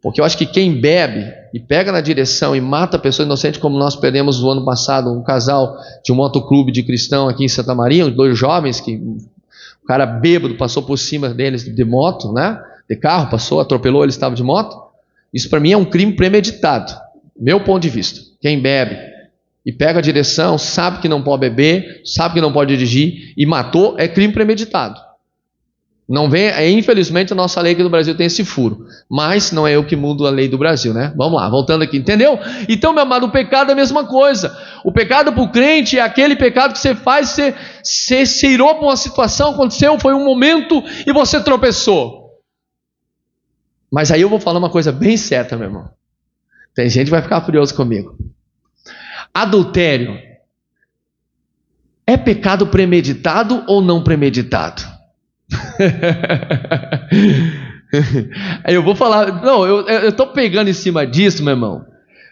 Porque eu acho que quem bebe e pega na direção e mata pessoa inocente, como nós perdemos no ano passado, um casal de um motoclube de cristão aqui em Santa Maria, 2 jovens que o cara bêbado passou por cima deles de moto, né? De carro, passou, atropelou, eles estavam de moto. Isso para mim é um crime premeditado, meu ponto de vista. Quem bebe e pega a direção, sabe que não pode beber, sabe que não pode dirigir e matou, é crime premeditado. Não vem, infelizmente a nossa lei aqui do Brasil tem esse furo, mas não é eu que mudo a lei do Brasil, né? Vamos lá, voltando aqui, entendeu? Então, meu amado, o pecado é a mesma coisa. O pecado para o crente é aquele pecado que você faz, você se irou para uma situação, aconteceu, foi um momento e você tropeçou. Mas aí eu vou falar uma coisa bem certa, meu irmão. Tem gente que vai ficar furioso comigo. Adultério é pecado premeditado ou não premeditado? Eu vou falar, não, eu estou pegando em cima disso, meu irmão,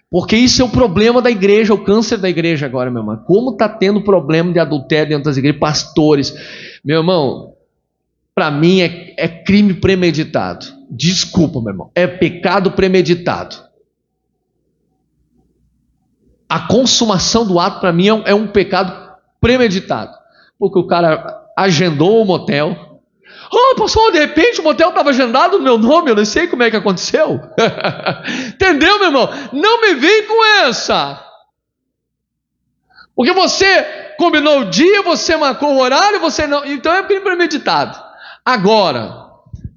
porque isso é o problema da igreja, o câncer da igreja agora, meu irmão. Como está tendo problema de adultério dentro das igrejas, pastores, meu irmão, para mim é crime premeditado. Desculpa, meu irmão, é pecado premeditado. A consumação do ato para mim é um pecado premeditado, porque o cara agendou o motel. Pastor, de repente o motel estava agendado no meu nome, eu não sei como é que aconteceu. Entendeu, meu irmão? Não me vem com essa. Porque você combinou o dia, você marcou o horário, você não. Então é crime premeditado. Agora,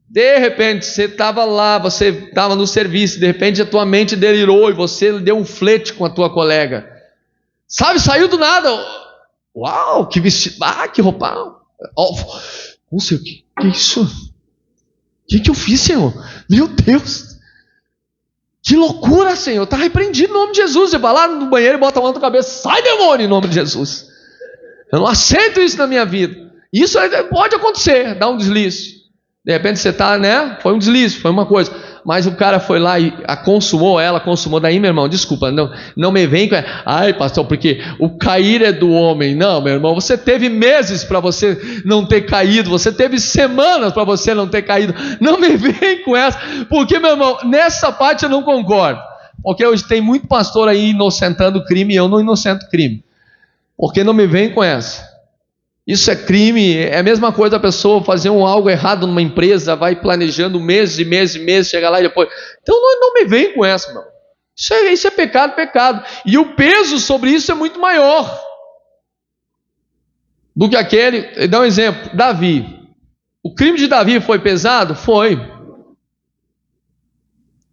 de repente você estava lá, você estava no serviço, de repente a tua mente delirou e você deu um flerte com a tua colega. Sabe, saiu do nada. Uau, que vestido, que roupão. Não sei o que é isso. O que eu fiz, Senhor? Meu Deus. Que loucura, Senhor. Está repreendido em nome de Jesus. Você vai lá no banheiro e bota a mão na tua cabeça. Sai, demônio, em nome de Jesus. Eu não aceito isso na minha vida. Isso pode acontecer, dá um deslize. De repente você está, né? Foi um deslize, foi uma coisa. Mas o cara foi lá e ela consumou. Daí, meu irmão, desculpa, não me vem com... Ai, pastor, porque o cair é do homem. Não, meu irmão, você teve meses para você não ter caído. Você teve semanas para você não ter caído. Não me vem com essa. Porque, meu irmão, nessa parte eu não concordo. Porque hoje tem muito pastor aí inocentando crime e eu não inocento crime. Porque não me vem com essa. Isso é crime, é a mesma coisa a pessoa fazer algo errado numa empresa, vai planejando meses e meses e meses, chega lá e depois... Então não me vem com essa, meu. Isso é pecado. E o peso sobre isso é muito maior. do que aquele. Dá um exemplo: Davi. O crime de Davi foi pesado? Foi.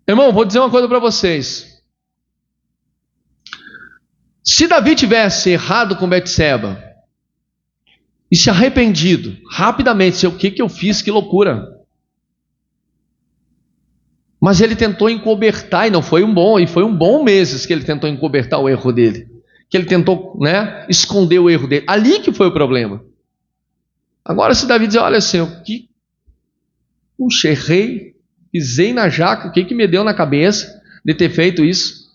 Irmão, vou dizer uma coisa para vocês. Se Davi tivesse errado com Betseba e se arrependido rapidamente, o que eu fiz, que loucura. Mas ele tentou encobertar, e não foi um bom, e foi um bom meses que ele tentou encobertar o erro dele. Que ele tentou, esconder o erro dele. Ali que foi o problema. Agora se Davi dizer, olha assim, puxa, errei, pisei na jaca, o que me deu na cabeça de ter feito isso?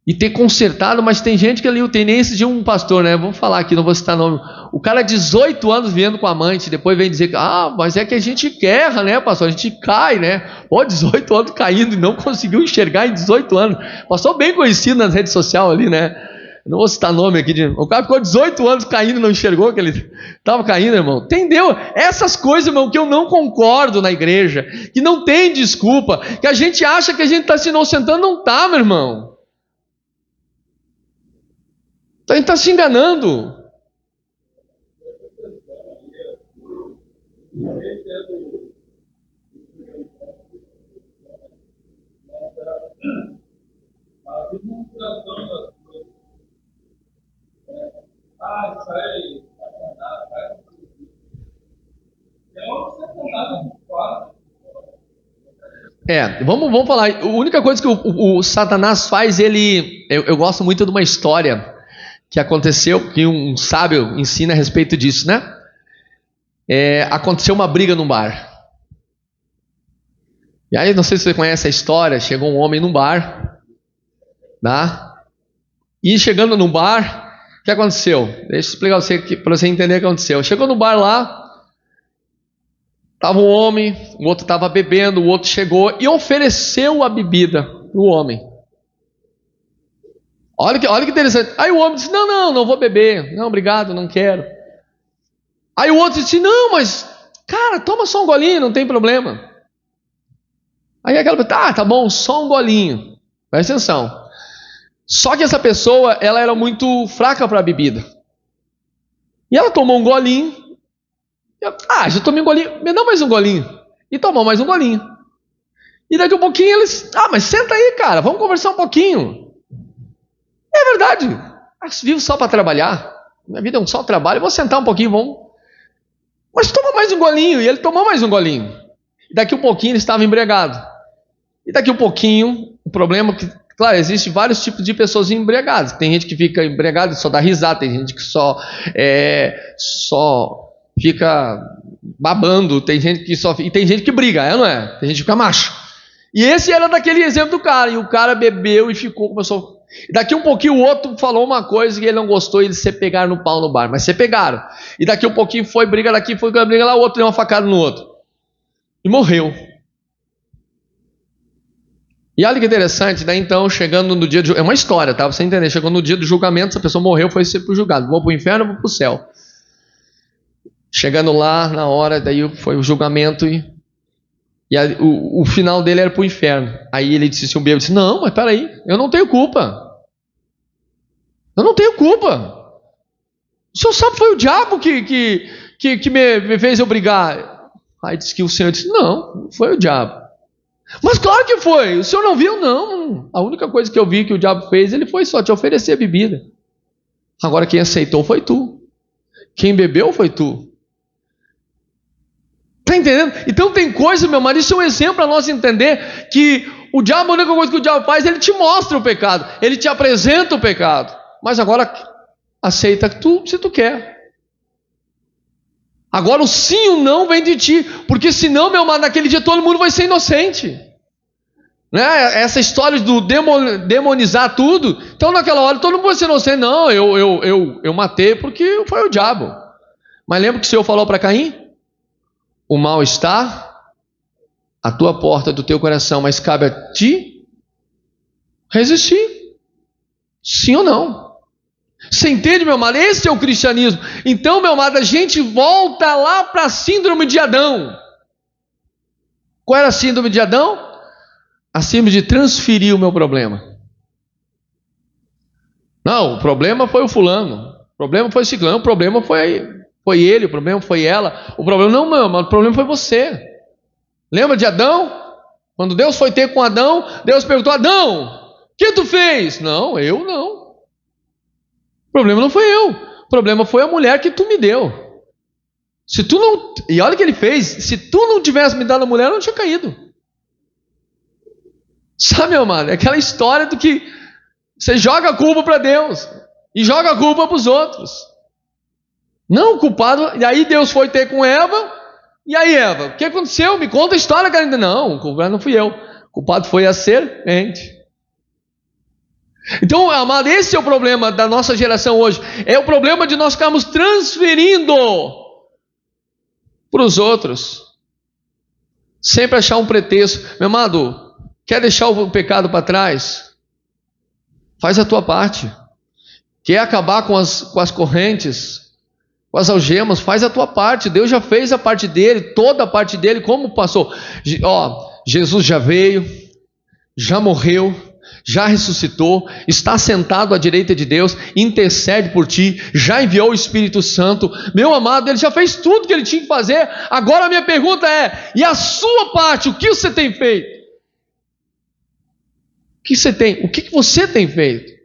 E ter consertado, mas tem gente que ali, tem nem esse de um pastor, vou falar aqui, não vou citar nome. O cara 18 anos vivendo com a amante, depois vem dizer, mas é que a gente erra, pastor, a gente cai, 18 anos caindo e não conseguiu enxergar em 18 anos. Pastor bem conhecido nas redes sociais ali, não vou citar nome aqui. O cara ficou 18 anos caindo e não enxergou que ele estava caindo, irmão. Entendeu? Essas coisas, irmão, que eu não concordo na igreja, que não tem desculpa, que a gente acha que a gente está se inocentando, não está, meu irmão. A gente está se enganando. Vamos falar. A única coisa que o Satanás faz, eu gosto muito de uma história que aconteceu, que um sábio ensina a respeito disso, aconteceu uma briga num bar. E aí, não sei se você conhece a história, chegou um homem num bar, e chegando no bar, o que aconteceu? Deixa eu explicar para você entender o que aconteceu. Chegou no bar lá, estava um homem, o outro estava bebendo, o outro chegou e ofereceu a bebida para o homem. Olha que interessante. Aí o homem disse, não vou beber. Não, obrigado, não quero. Aí o outro disse, não, mas, cara, toma só um golinho, não tem problema. Aí aquela pessoa, tá bom, só um golinho. Presta atenção. Só que essa pessoa, ela era muito fraca para a bebida. E ela tomou um golinho. Já tomei um golinho, me dá mais um golinho. E tomou mais um golinho. E daqui a pouquinho eles, mas senta aí, cara, vamos conversar um pouquinho. É verdade, vivo só para trabalhar, minha vida é um só trabalho, eu vou sentar um pouquinho, vamos. Mas toma mais um golinho, e ele tomou mais um golinho. E daqui a pouquinho ele estava embriagado. E daqui a pouquinho, o problema é que, claro, existe vários tipos de pessoas embriagadas. Tem gente que fica embriagada e só dá risada, tem gente que só fica babando, tem gente que briga, não é? Tem gente que fica macho. E esse era daquele exemplo do cara, e o cara bebeu e começou. Daqui um pouquinho o outro falou uma coisa que ele não gostou e eles se pegaram no pau no bar, mas se pegaram. E daqui um pouquinho foi briga daqui, foi briga lá, o outro deu uma facada no outro. E morreu. E olha que interessante, então chegando no dia é uma história, tá? Você entender, chegou no dia do julgamento, essa pessoa morreu, foi ser julgado. Vou para o inferno ou vou para o céu? Chegando lá, na hora, daí foi o julgamento o final dele era para o inferno. Aí ele disse, um bêbado disse, não, mas peraí, eu não tenho culpa. Eu não tenho culpa. O senhor sabe que foi o diabo que me fez eu brigar. Aí disse que o senhor disse, não foi o diabo. Mas claro que foi, o senhor não viu? Não. A única coisa que eu vi que o diabo fez, ele foi só te oferecer a bebida. Agora quem aceitou foi tu. Quem bebeu foi tu. Está entendendo? Então tem coisa, meu marido, isso é um exemplo para nós entender que o diabo, a única coisa que o diabo faz, ele te mostra o pecado, ele te apresenta o pecado, mas agora aceita se tu quer. Agora o sim e o não vem de ti, porque senão, meu amado, naquele dia todo mundo vai ser inocente. Essa história do demonizar tudo, então naquela hora todo mundo vai ser inocente. Não, eu matei porque foi o diabo. Mas lembra que o Senhor falou para Caim? O mal está à tua porta do teu coração, mas cabe a ti resistir. Sim ou não? Você entende, meu amado? Esse é o cristianismo. Então, meu amado, a gente volta lá para a síndrome de Adão. Qual era a síndrome de Adão? A síndrome de transferir o meu problema. Não, o problema foi o fulano. O problema foi o ciclano. O problema foi Foi ele, o problema foi ela. O problema não, meu irmão, o problema foi você. Lembra de Adão? Quando Deus foi ter com Adão, Deus perguntou: Adão, o que tu fez? Não, eu não. O problema não foi eu. O problema foi a mulher que tu me deu. Se tu não... E olha o que ele fez. Se tu não tivesse me dado a mulher, eu não tinha caído. Sabe, meu amado? É aquela história do que você joga a culpa para Deus e joga a culpa para os outros. Não, o culpado... E aí Deus foi ter com Eva. E aí, Eva, o que aconteceu? Me conta a história, cara. Não, o culpado não fui eu. O culpado foi a serpente. Então, amado, esse é o problema da nossa geração hoje. É o problema de nós ficarmos transferindo para os outros. Sempre achar um pretexto. Meu amado, quer deixar o pecado para trás? Faz a tua parte. Quer acabar com as correntes, com as algemas? Faz a tua parte. Deus já fez a parte dele, toda a parte dele. Como passou? Jesus já veio, já morreu, já ressuscitou, está sentado à direita de Deus, intercede por ti, já enviou o Espírito Santo. Meu amado, ele já fez tudo que ele tinha que fazer. Agora a minha pergunta é: e a sua parte, o que você tem feito? O que você tem feito?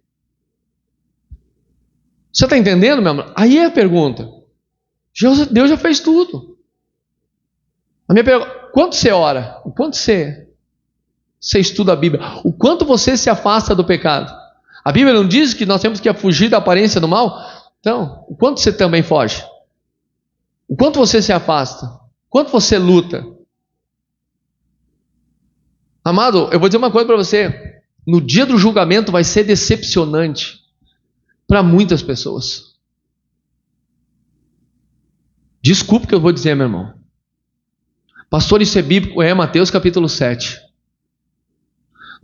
Você está entendendo, meu amado? Aí é a pergunta. Deus já fez tudo. A minha pergunta: quanto você ora? O quanto você estuda a Bíblia? O quanto você se afasta do pecado? A Bíblia não diz que nós temos que fugir da aparência do mal? Então, o quanto você também foge? O quanto você se afasta? O quanto você luta? Amado, eu vou dizer uma coisa para você. No dia do julgamento vai ser decepcionante para muitas pessoas. Desculpe o que eu vou dizer, meu irmão. Pastor, isso é bíblico? É Mateus capítulo 7.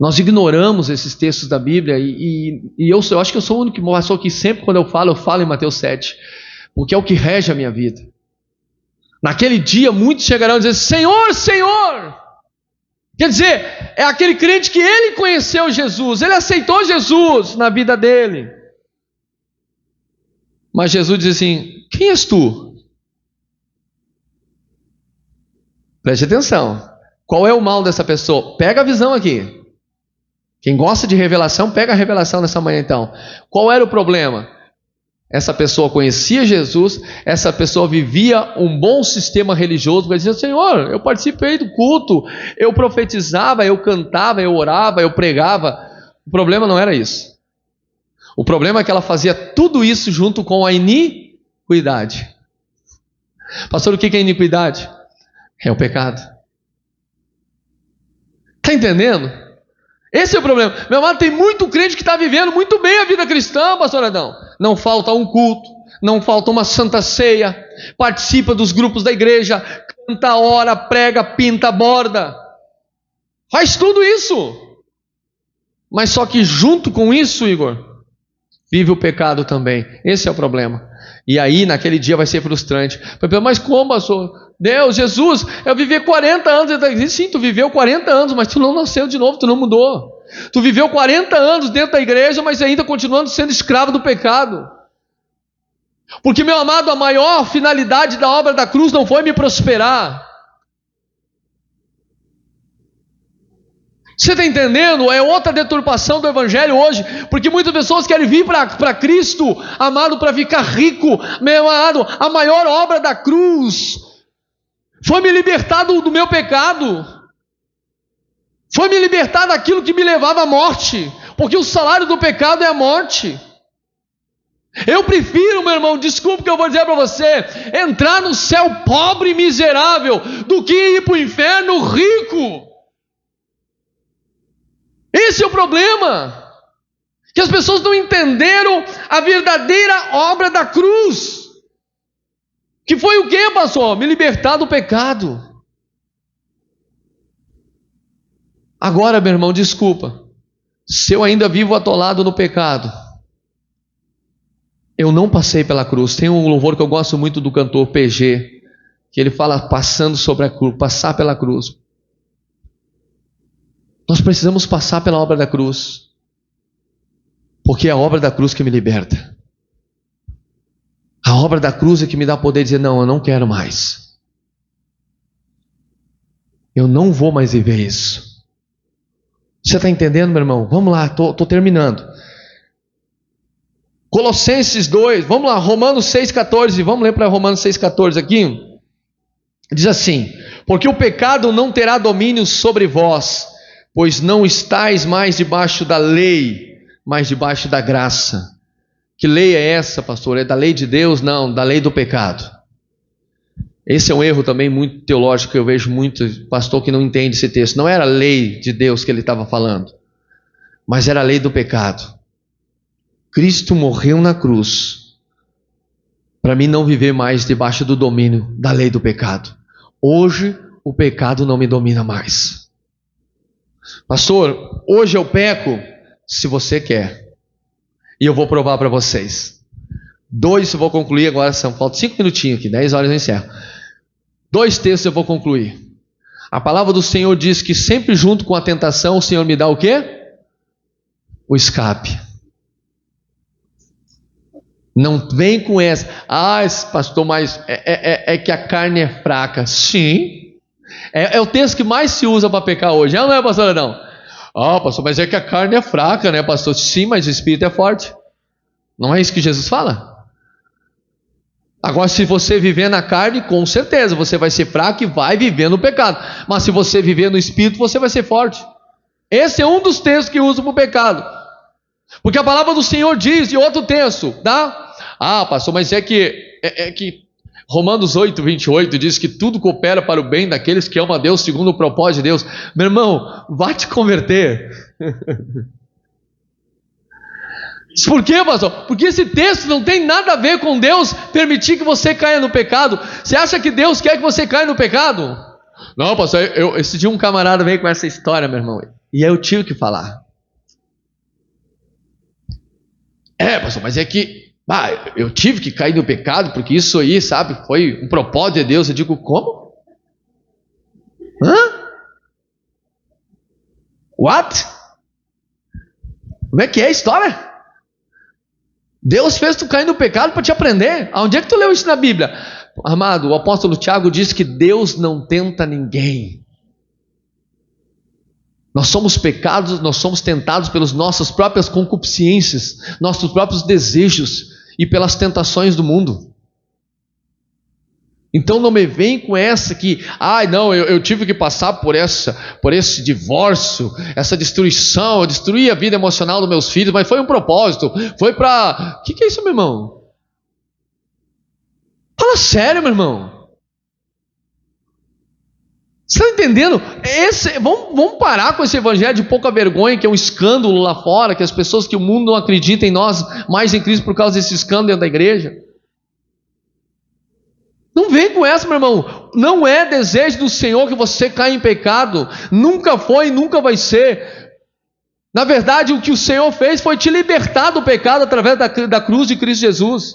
Nós ignoramos esses textos da Bíblia e eu acho que eu sou o único pastor que sempre quando eu falo em Mateus 7, porque é o que rege a minha vida. Naquele dia muitos chegarão e dizer: Senhor, Senhor. Quer dizer, é aquele crente que ele conheceu Jesus, ele aceitou Jesus na vida dele. Mas Jesus diz assim: quem és tu? Preste atenção. Qual é o mal dessa pessoa? Pega a visão aqui. Quem gosta de revelação, pega a revelação nessa manhã então. Qual era o problema? Essa pessoa conhecia Jesus, essa pessoa vivia um bom sistema religioso, mas dizia: Senhor, eu participei do culto, eu profetizava, eu cantava, eu orava, eu pregava. O problema não era isso. O problema é que ela fazia tudo isso junto com a iniquidade. Pastor, o que é iniquidade? É o pecado. Está entendendo? Esse é o problema. Meu amado, tem muito crente que está vivendo muito bem a vida cristã, pastor Adão. Não falta um culto, não falta uma santa ceia, participa dos grupos da igreja, canta, ora, prega, pinta, borda. Faz tudo isso. Mas só que junto com isso, Igor, vive o pecado também. Esse é o problema. E aí naquele dia vai ser frustrante. Mas como, pastor? Deus, Jesus, eu vivi 40 anos. Sim, tu viveu 40 anos, mas tu não nasceu de novo, tu não mudou. Tu viveu 40 anos dentro da igreja, mas ainda continuando sendo escravo do pecado. Porque, meu amado, a maior finalidade da obra da cruz não foi me prosperar. Você está entendendo? É outra deturpação do evangelho hoje, porque muitas pessoas querem vir para Cristo, amado, para ficar rico. Meu amado, a maior obra da cruz foi me libertar do meu pecado, foi me libertar daquilo que me levava à morte, porque o salário do pecado é a morte. Eu prefiro, meu irmão, desculpa que eu vou dizer para você, entrar no céu pobre e miserável, do que ir para o inferno rico. Esse é o problema, que as pessoas não entenderam a verdadeira obra da cruz, que foi o que, pastor? Me libertar do pecado. Agora, meu irmão, desculpa, se eu ainda vivo atolado no pecado, eu não passei pela cruz. Tem um louvor que eu gosto muito do cantor PG, que ele fala passando sobre a cruz, passar pela cruz. Nós precisamos passar pela obra da cruz, porque é a obra da cruz que me liberta. A obra da cruz é que me dá poder de dizer: não, eu não quero mais. Eu não vou mais viver isso. Você está entendendo, meu irmão? Vamos lá, estou terminando. Colossenses 2, vamos lá, Romanos 6,14, vamos ler para Romanos 6,14 aqui. Diz assim: porque o pecado não terá domínio sobre vós, pois não estáis mais debaixo da lei, mas debaixo da graça. Que lei é essa, pastor? É da lei de Deus? Não, da lei do pecado. Esse é um erro também muito teológico que eu vejo muito pastor que não entende esse texto. Não era a lei de Deus que ele estava falando, mas era a lei do pecado. Cristo morreu na cruz para mim não viver mais debaixo do domínio da lei do pecado. Hoje o pecado não me domina mais. Pastor, hoje eu peco se você quer. E eu vou provar para vocês. Eu vou concluir agora, faltam 5 minutinhos aqui, 10 horas eu encerro. 2 textos eu vou concluir. A palavra do Senhor diz que sempre junto com a tentação o Senhor me dá o quê? O escape. Não vem com essa: pastor, mas é que a carne é fraca. Sim. É o texto que mais se usa para pecar hoje. Não é, pastor? Não. Pastor, mas é que a carne é fraca, né, pastor? Sim, mas o espírito é forte. Não é isso que Jesus fala? Agora, se você viver na carne, com certeza você vai ser fraco e vai viver no pecado. Mas se você viver no espírito, você vai ser forte. Esse é um dos textos que usa para o pecado. Porque a palavra do Senhor diz, e outro texto, tá? Pastor, mas é que Romanos 8, 28 diz que tudo coopera para o bem daqueles que amam a Deus segundo o propósito de Deus. Meu irmão, vai te converter. Por quê, pastor? Porque esse texto não tem nada a ver com Deus permitir que você caia no pecado. Você acha que Deus quer que você caia no pecado? Não, pastor, esse dia um camarada veio com essa história, meu irmão, e eu tive que falar. Pastor, mas é que eu tive que cair no pecado, porque isso aí, sabe, foi um propósito de Deus. Eu digo, como? What? Como é que é a história? Deus fez tu cair no pecado para te aprender. Aonde é que tu leu isso na Bíblia? Amado, o apóstolo Tiago diz que Deus não tenta ninguém. Nós somos pecados, nós somos tentados pelas nossas próprias concupiscências, nossos próprios desejos e pelas tentações do mundo. Então não me vem com essa que, não, eu tive que passar por esse divórcio, essa destruição, eu destruí a vida emocional dos meus filhos, mas foi um propósito, foi para... O que é isso, meu irmão? Fala sério, meu irmão. Você está entendendo? Vamos parar com esse evangelho de pouca vergonha, que é um escândalo lá fora, que as pessoas, que o mundo não acredita em nós, mais em Cristo por causa desse escândalo dentro da igreja. Não vem com essa, meu irmão. Não é desejo do Senhor que você caia em pecado. Nunca foi e nunca vai ser. Na verdade, o que o Senhor fez foi te libertar do pecado através da cruz de Cristo Jesus.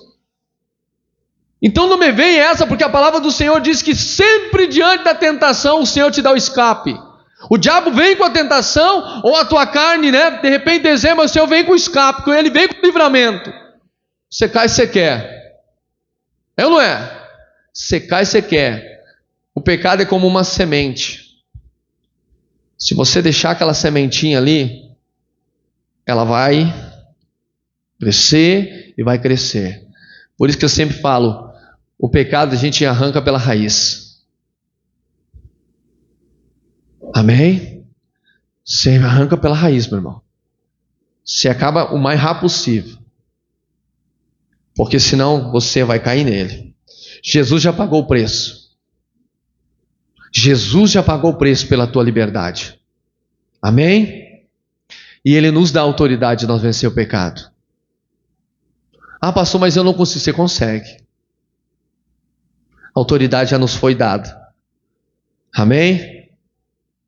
Então não me vem essa, porque a palavra do Senhor diz que sempre diante da tentação o Senhor te dá o escape. O diabo vem com a tentação, ou a tua carne, né? De repente dezembro, mas o Senhor vem com o escape, ele vem com o livramento. Você cai se você quer. É ou não é? Você cai se você quer. O pecado é como uma semente. Se você deixar aquela sementinha ali, ela vai crescer e vai crescer. Por isso que eu sempre falo, o pecado a gente arranca pela raiz. Amém? Você arranca pela raiz, meu irmão. Você acaba o mais rápido possível. Porque senão você vai cair nele. Jesus já pagou o preço. Jesus já pagou o preço pela tua liberdade. Amém? E Ele nos dá a autoridade de nós vencer o pecado. Pastor, mas eu não consigo. Você consegue. A autoridade já nos foi dada. Amém?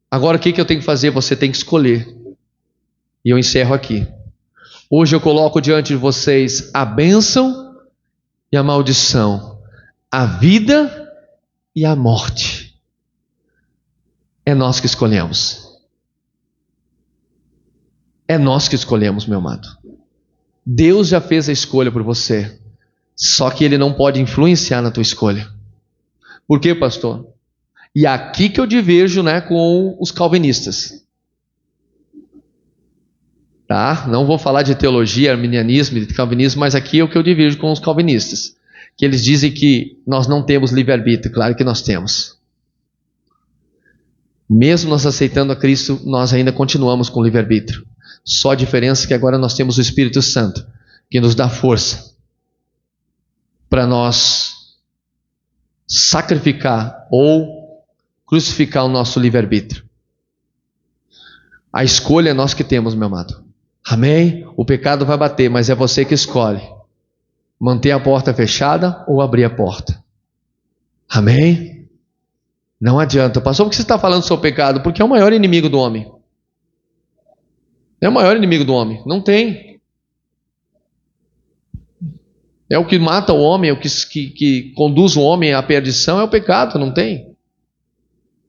Agora o que eu tenho que fazer? Você tem que escolher. E eu encerro aqui. Hoje eu coloco diante de vocês a bênção e a maldição. A vida e a morte. É nós que escolhemos. É nós que escolhemos, meu amado. Deus já fez a escolha por você. Só que ele não pode influenciar na tua escolha. Por quê, pastor? E aqui que eu diverjo, né, com os calvinistas. Tá? Não vou falar de teologia, arminianismo, de calvinismo, mas aqui é o que eu divirjo com os calvinistas. Que eles dizem que nós não temos livre-arbítrio. Claro que nós temos. Mesmo nós aceitando a Cristo, nós ainda continuamos com livre-arbítrio. Só a diferença é que agora nós temos o Espírito Santo, que nos dá força para nós sacrificar ou crucificar o nosso livre-arbítrio. A escolha é nós que temos, meu amado. Amém? O pecado vai bater, mas é você que escolhe. Manter a porta fechada ou abrir a porta. Amém? Não adianta. Pastor, por que você está falando sobre o pecado? Porque é o maior inimigo do homem. É o maior inimigo do homem. Não tem. É o que mata o homem, é o que conduz o homem à perdição, é o pecado, não tem.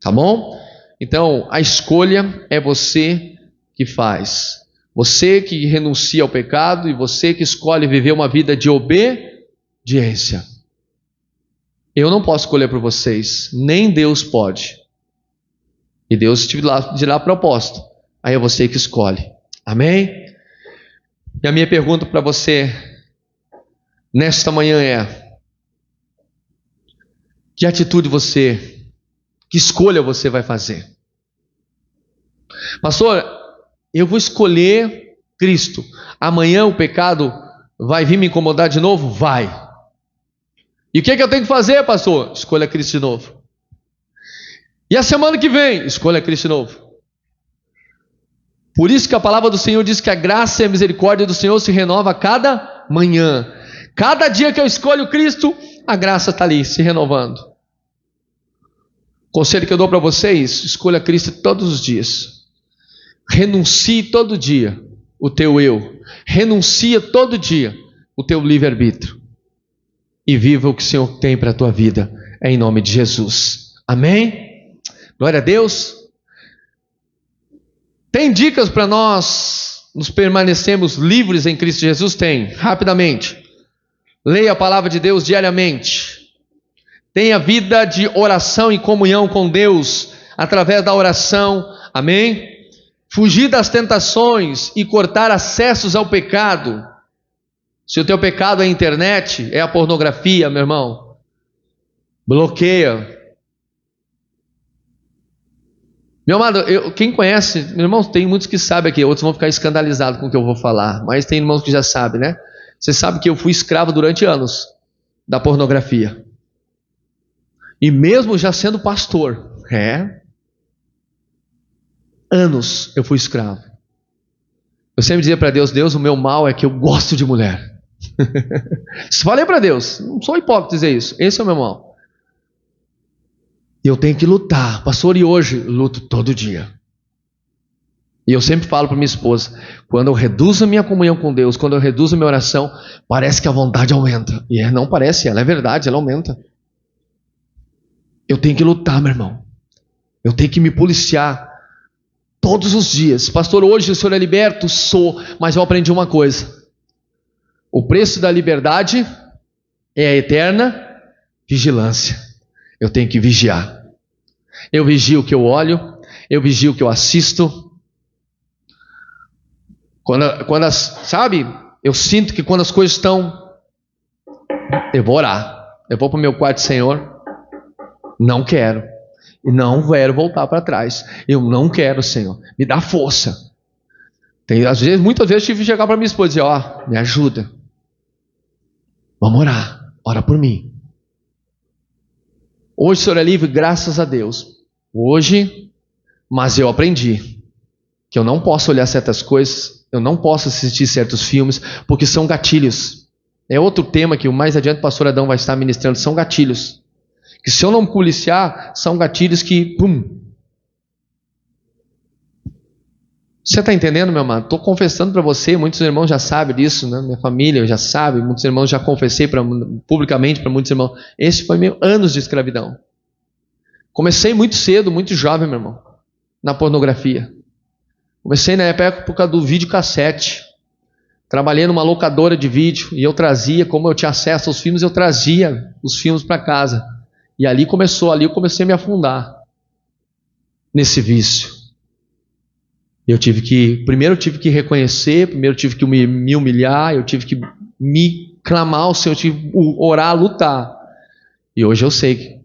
Tá bom? Então, a escolha é você que faz. Você que renuncia ao pecado e você que escolhe viver uma vida de obediência. Eu não posso escolher por vocês, nem Deus pode. E Deus te dirá a proposta. Aí é você que escolhe. Amém? E a minha pergunta para você nesta manhã é: que atitude que escolha você vai fazer? Pastor, eu vou escolher Cristo. Amanhã o pecado vai vir me incomodar de novo? Vai. E o que eu tenho que fazer, pastor? Escolha Cristo de novo. E a semana que vem? Escolha Cristo de novo. Por isso que a palavra do Senhor diz que a graça e a misericórdia do Senhor se renova a cada manhã. Cada dia que eu escolho Cristo, a graça está ali, se renovando. Conselho que eu dou para vocês: escolha Cristo todos os dias. Renuncie todo dia o teu eu. Renuncia todo dia o teu livre-arbítrio. E viva o que o Senhor tem para a tua vida, em nome de Jesus. Amém? Glória a Deus. Tem dicas para nós nos permanecermos livres em Cristo Jesus? Tem, rapidamente. Leia a palavra de Deus diariamente. Tenha vida de oração e comunhão com Deus através da oração. Amém? Fugir das tentações e cortar acessos ao pecado. Se o teu pecado é a internet, é a pornografia, meu irmão, bloqueia. Meu amado, quem conhece, meu irmão, tem muitos que sabem aqui, outros vão ficar escandalizados com o que eu vou falar, mas tem irmãos que já sabem, né? Você sabe que eu fui escravo durante anos da pornografia. E mesmo já sendo pastor, anos eu fui escravo. Eu sempre dizia para Deus: Deus, o meu mal é que eu gosto de mulher. Falei para Deus, não sou hipócrita dizer isso, esse é o meu mal. E eu tenho que lutar, pastor, e hoje luto todo dia. E eu sempre falo para minha esposa: quando eu reduzo a minha comunhão com Deus, quando eu reduzo a minha oração, parece que a vontade aumenta. E não parece, ela é verdade, ela aumenta. Eu tenho que lutar, meu irmão. Eu tenho que me policiar todos os dias. Pastor, hoje o senhor é liberto? Sou, mas eu aprendi uma coisa: o preço da liberdade é a eterna vigilância. Eu tenho que vigiar. Eu vigio o que eu olho, eu vigio o que eu assisto. Sabe, eu sinto que quando as coisas estão, eu vou orar. Eu vou para o meu quarto: Senhor, não quero. E não quero voltar para trás. Eu não quero, Senhor. Me dá força. Muitas vezes eu tive que chegar para minha esposa e dizer: me ajuda. Vamos orar. Ora por mim. Hoje o senhor é livre, graças a Deus. Hoje, mas eu aprendi que eu não posso olhar certas coisas, eu não posso assistir certos filmes, porque são gatilhos. É outro tema que mais adiante o pastor Adão vai estar ministrando, são gatilhos. Que se eu não policiar, são gatilhos que, Você está entendendo, meu amado? Estou confessando para você, muitos irmãos já sabem disso, né? Minha família já sabe, muitos irmãos já confessei publicamente para muitos irmãos. Esse foi meu anos de escravidão. Comecei muito cedo, muito jovem, meu irmão, na pornografia. Comecei na época do videocassete. Trabalhei numa locadora de vídeo e eu trazia, como eu tinha acesso aos filmes, eu trazia os filmes para casa. E ali eu comecei a me afundar nesse vício. Primeiro eu tive que reconhecer, primeiro eu tive que me humilhar, eu tive que me clamar ao Senhor, eu tive que orar, lutar. E hoje eu sei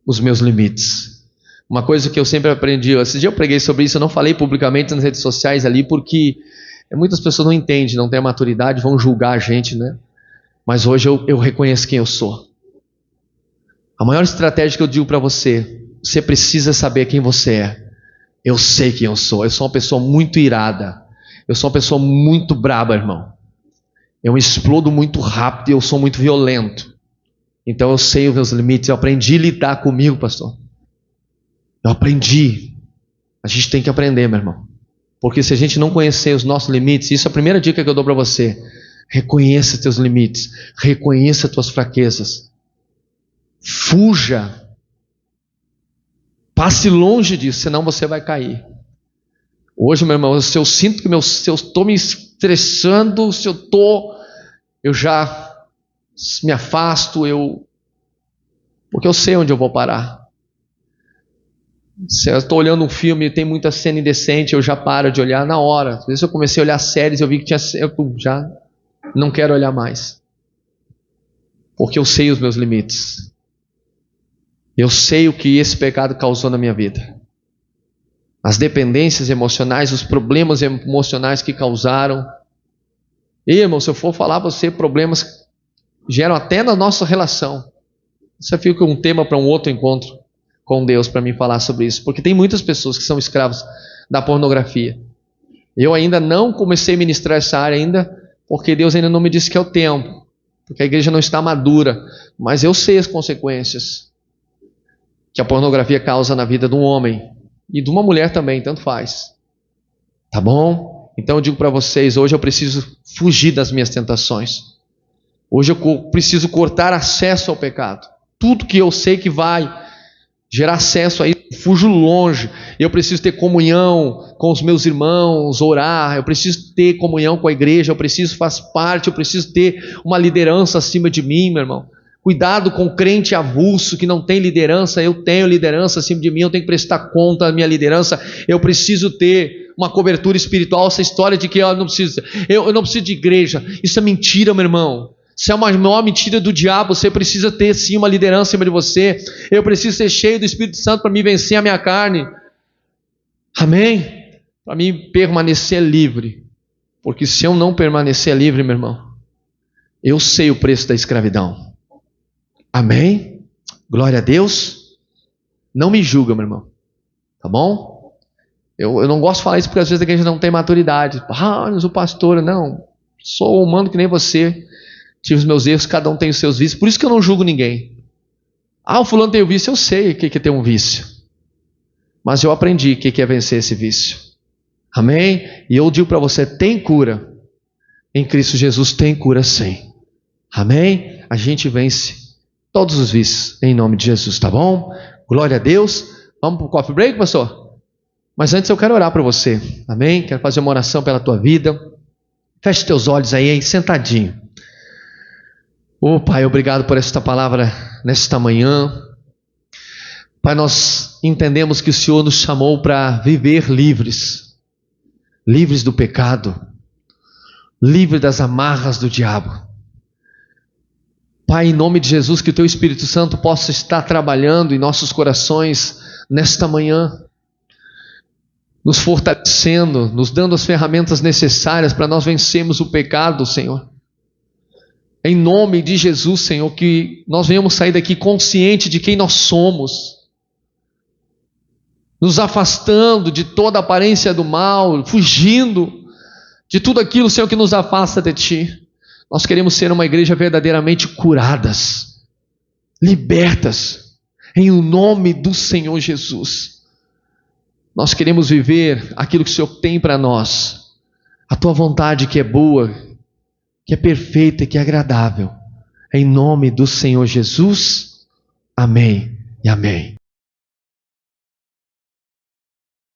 os meus limites. Uma coisa que eu sempre aprendi, esse dia eu preguei sobre isso, eu não falei publicamente nas redes sociais ali, porque muitas pessoas não entendem, não têm a maturidade, vão julgar a gente, né? Mas hoje eu reconheço quem eu sou. A maior estratégia que eu digo para você, você precisa saber quem você é. Eu sei quem eu sou uma pessoa muito irada, eu sou uma pessoa muito braba, irmão. Eu explodo muito rápido e eu sou muito violento. Então eu sei os meus limites, eu aprendi a lidar comigo, pastor. Eu aprendi. A gente tem que aprender, meu irmão. Porque se a gente não conhecer os nossos limites, isso é a primeira dica que eu dou para você. Reconheça teus limites, reconheça tuas fraquezas. Fuja. Passe longe disso, senão você vai cair. Hoje, meu irmão, se eu sinto que se eu estou me estressando, eu já me afasto, porque eu sei onde eu vou parar. Se eu estou olhando um filme e tem muita cena indecente, eu já paro de olhar na hora. Às vezes eu comecei a olhar séries, eu vi que eu já não quero olhar mais. Porque eu sei os meus limites. Eu sei o que esse pecado causou na minha vida. As dependências emocionais, os problemas emocionais que causaram. E, irmão, se eu for falar para você, problemas geram até na nossa relação. Isso fica um tema para um outro encontro com Deus, para mim falar sobre isso. Porque tem muitas pessoas que são escravos da pornografia. Eu ainda não comecei a ministrar essa área ainda, porque Deus ainda não me disse que é o tempo. Porque a igreja não está madura. Mas eu sei as consequências que a pornografia causa na vida de um homem e de uma mulher também, tanto faz. Tá bom? Então eu digo para vocês, hoje eu preciso fugir das minhas tentações. Hoje eu preciso cortar acesso ao pecado. Tudo que eu sei que vai gerar acesso a isso, eu fujo longe. Eu preciso ter comunhão com os meus irmãos, orar. Eu preciso ter comunhão com a igreja. Eu preciso fazer parte. Eu preciso ter uma liderança acima de mim, meu irmão. Cuidado com o crente avulso que não tem liderança. Eu tenho liderança acima de mim, eu tenho que prestar conta da minha liderança. Eu preciso ter uma cobertura espiritual. Essa história de que eu não preciso de igreja, isso é mentira, meu irmão. Isso é uma maior mentira do diabo. Você precisa ter sim uma liderança acima de você. Eu preciso ser cheio do Espírito Santo para me vencer a minha carne. Amém? Para mim permanecer livre. Porque se eu não permanecer livre, meu irmão, eu sei o preço da escravidão. Amém? Glória a Deus. Não me julga, meu irmão. Tá bom? Eu não gosto de falar isso porque às vezes a igreja não tem maturidade. Mas o pastor, não. Sou humano que nem você. Tive os meus erros, cada um tem os seus vícios. Por isso que eu não julgo ninguém. O fulano tem o vício, eu sei o que é ter um vício. Mas eu aprendi o que é vencer esse vício. Amém? E eu digo para você, tem cura. Em Cristo Jesus tem cura sim. Amém? A gente vence todos os vícios, em nome de Jesus, tá bom? Glória a Deus. Vamos para o coffee break, pastor? Mas antes eu quero orar para você, amém? Quero fazer uma oração pela tua vida. Feche teus olhos aí, sentadinho. Pai, obrigado por esta palavra nesta manhã. Pai, nós entendemos que o Senhor nos chamou para viver livres. Livres do pecado. Livres das amarras do diabo. Pai, em nome de Jesus, que o Teu Espírito Santo possa estar trabalhando em nossos corações nesta manhã, nos fortalecendo, nos dando as ferramentas necessárias para nós vencermos o pecado, Senhor. Em nome de Jesus, Senhor, que nós venhamos sair daqui consciente de quem nós somos, nos afastando de toda aparência do mal, fugindo de tudo aquilo, Senhor, que nos afasta de Ti. Nós queremos ser uma igreja verdadeiramente curadas, libertas, em o nome do Senhor Jesus. Nós queremos viver aquilo que o Senhor tem para nós, a Tua vontade que é boa, que é perfeita e que é agradável. Em nome do Senhor Jesus, amém e amém.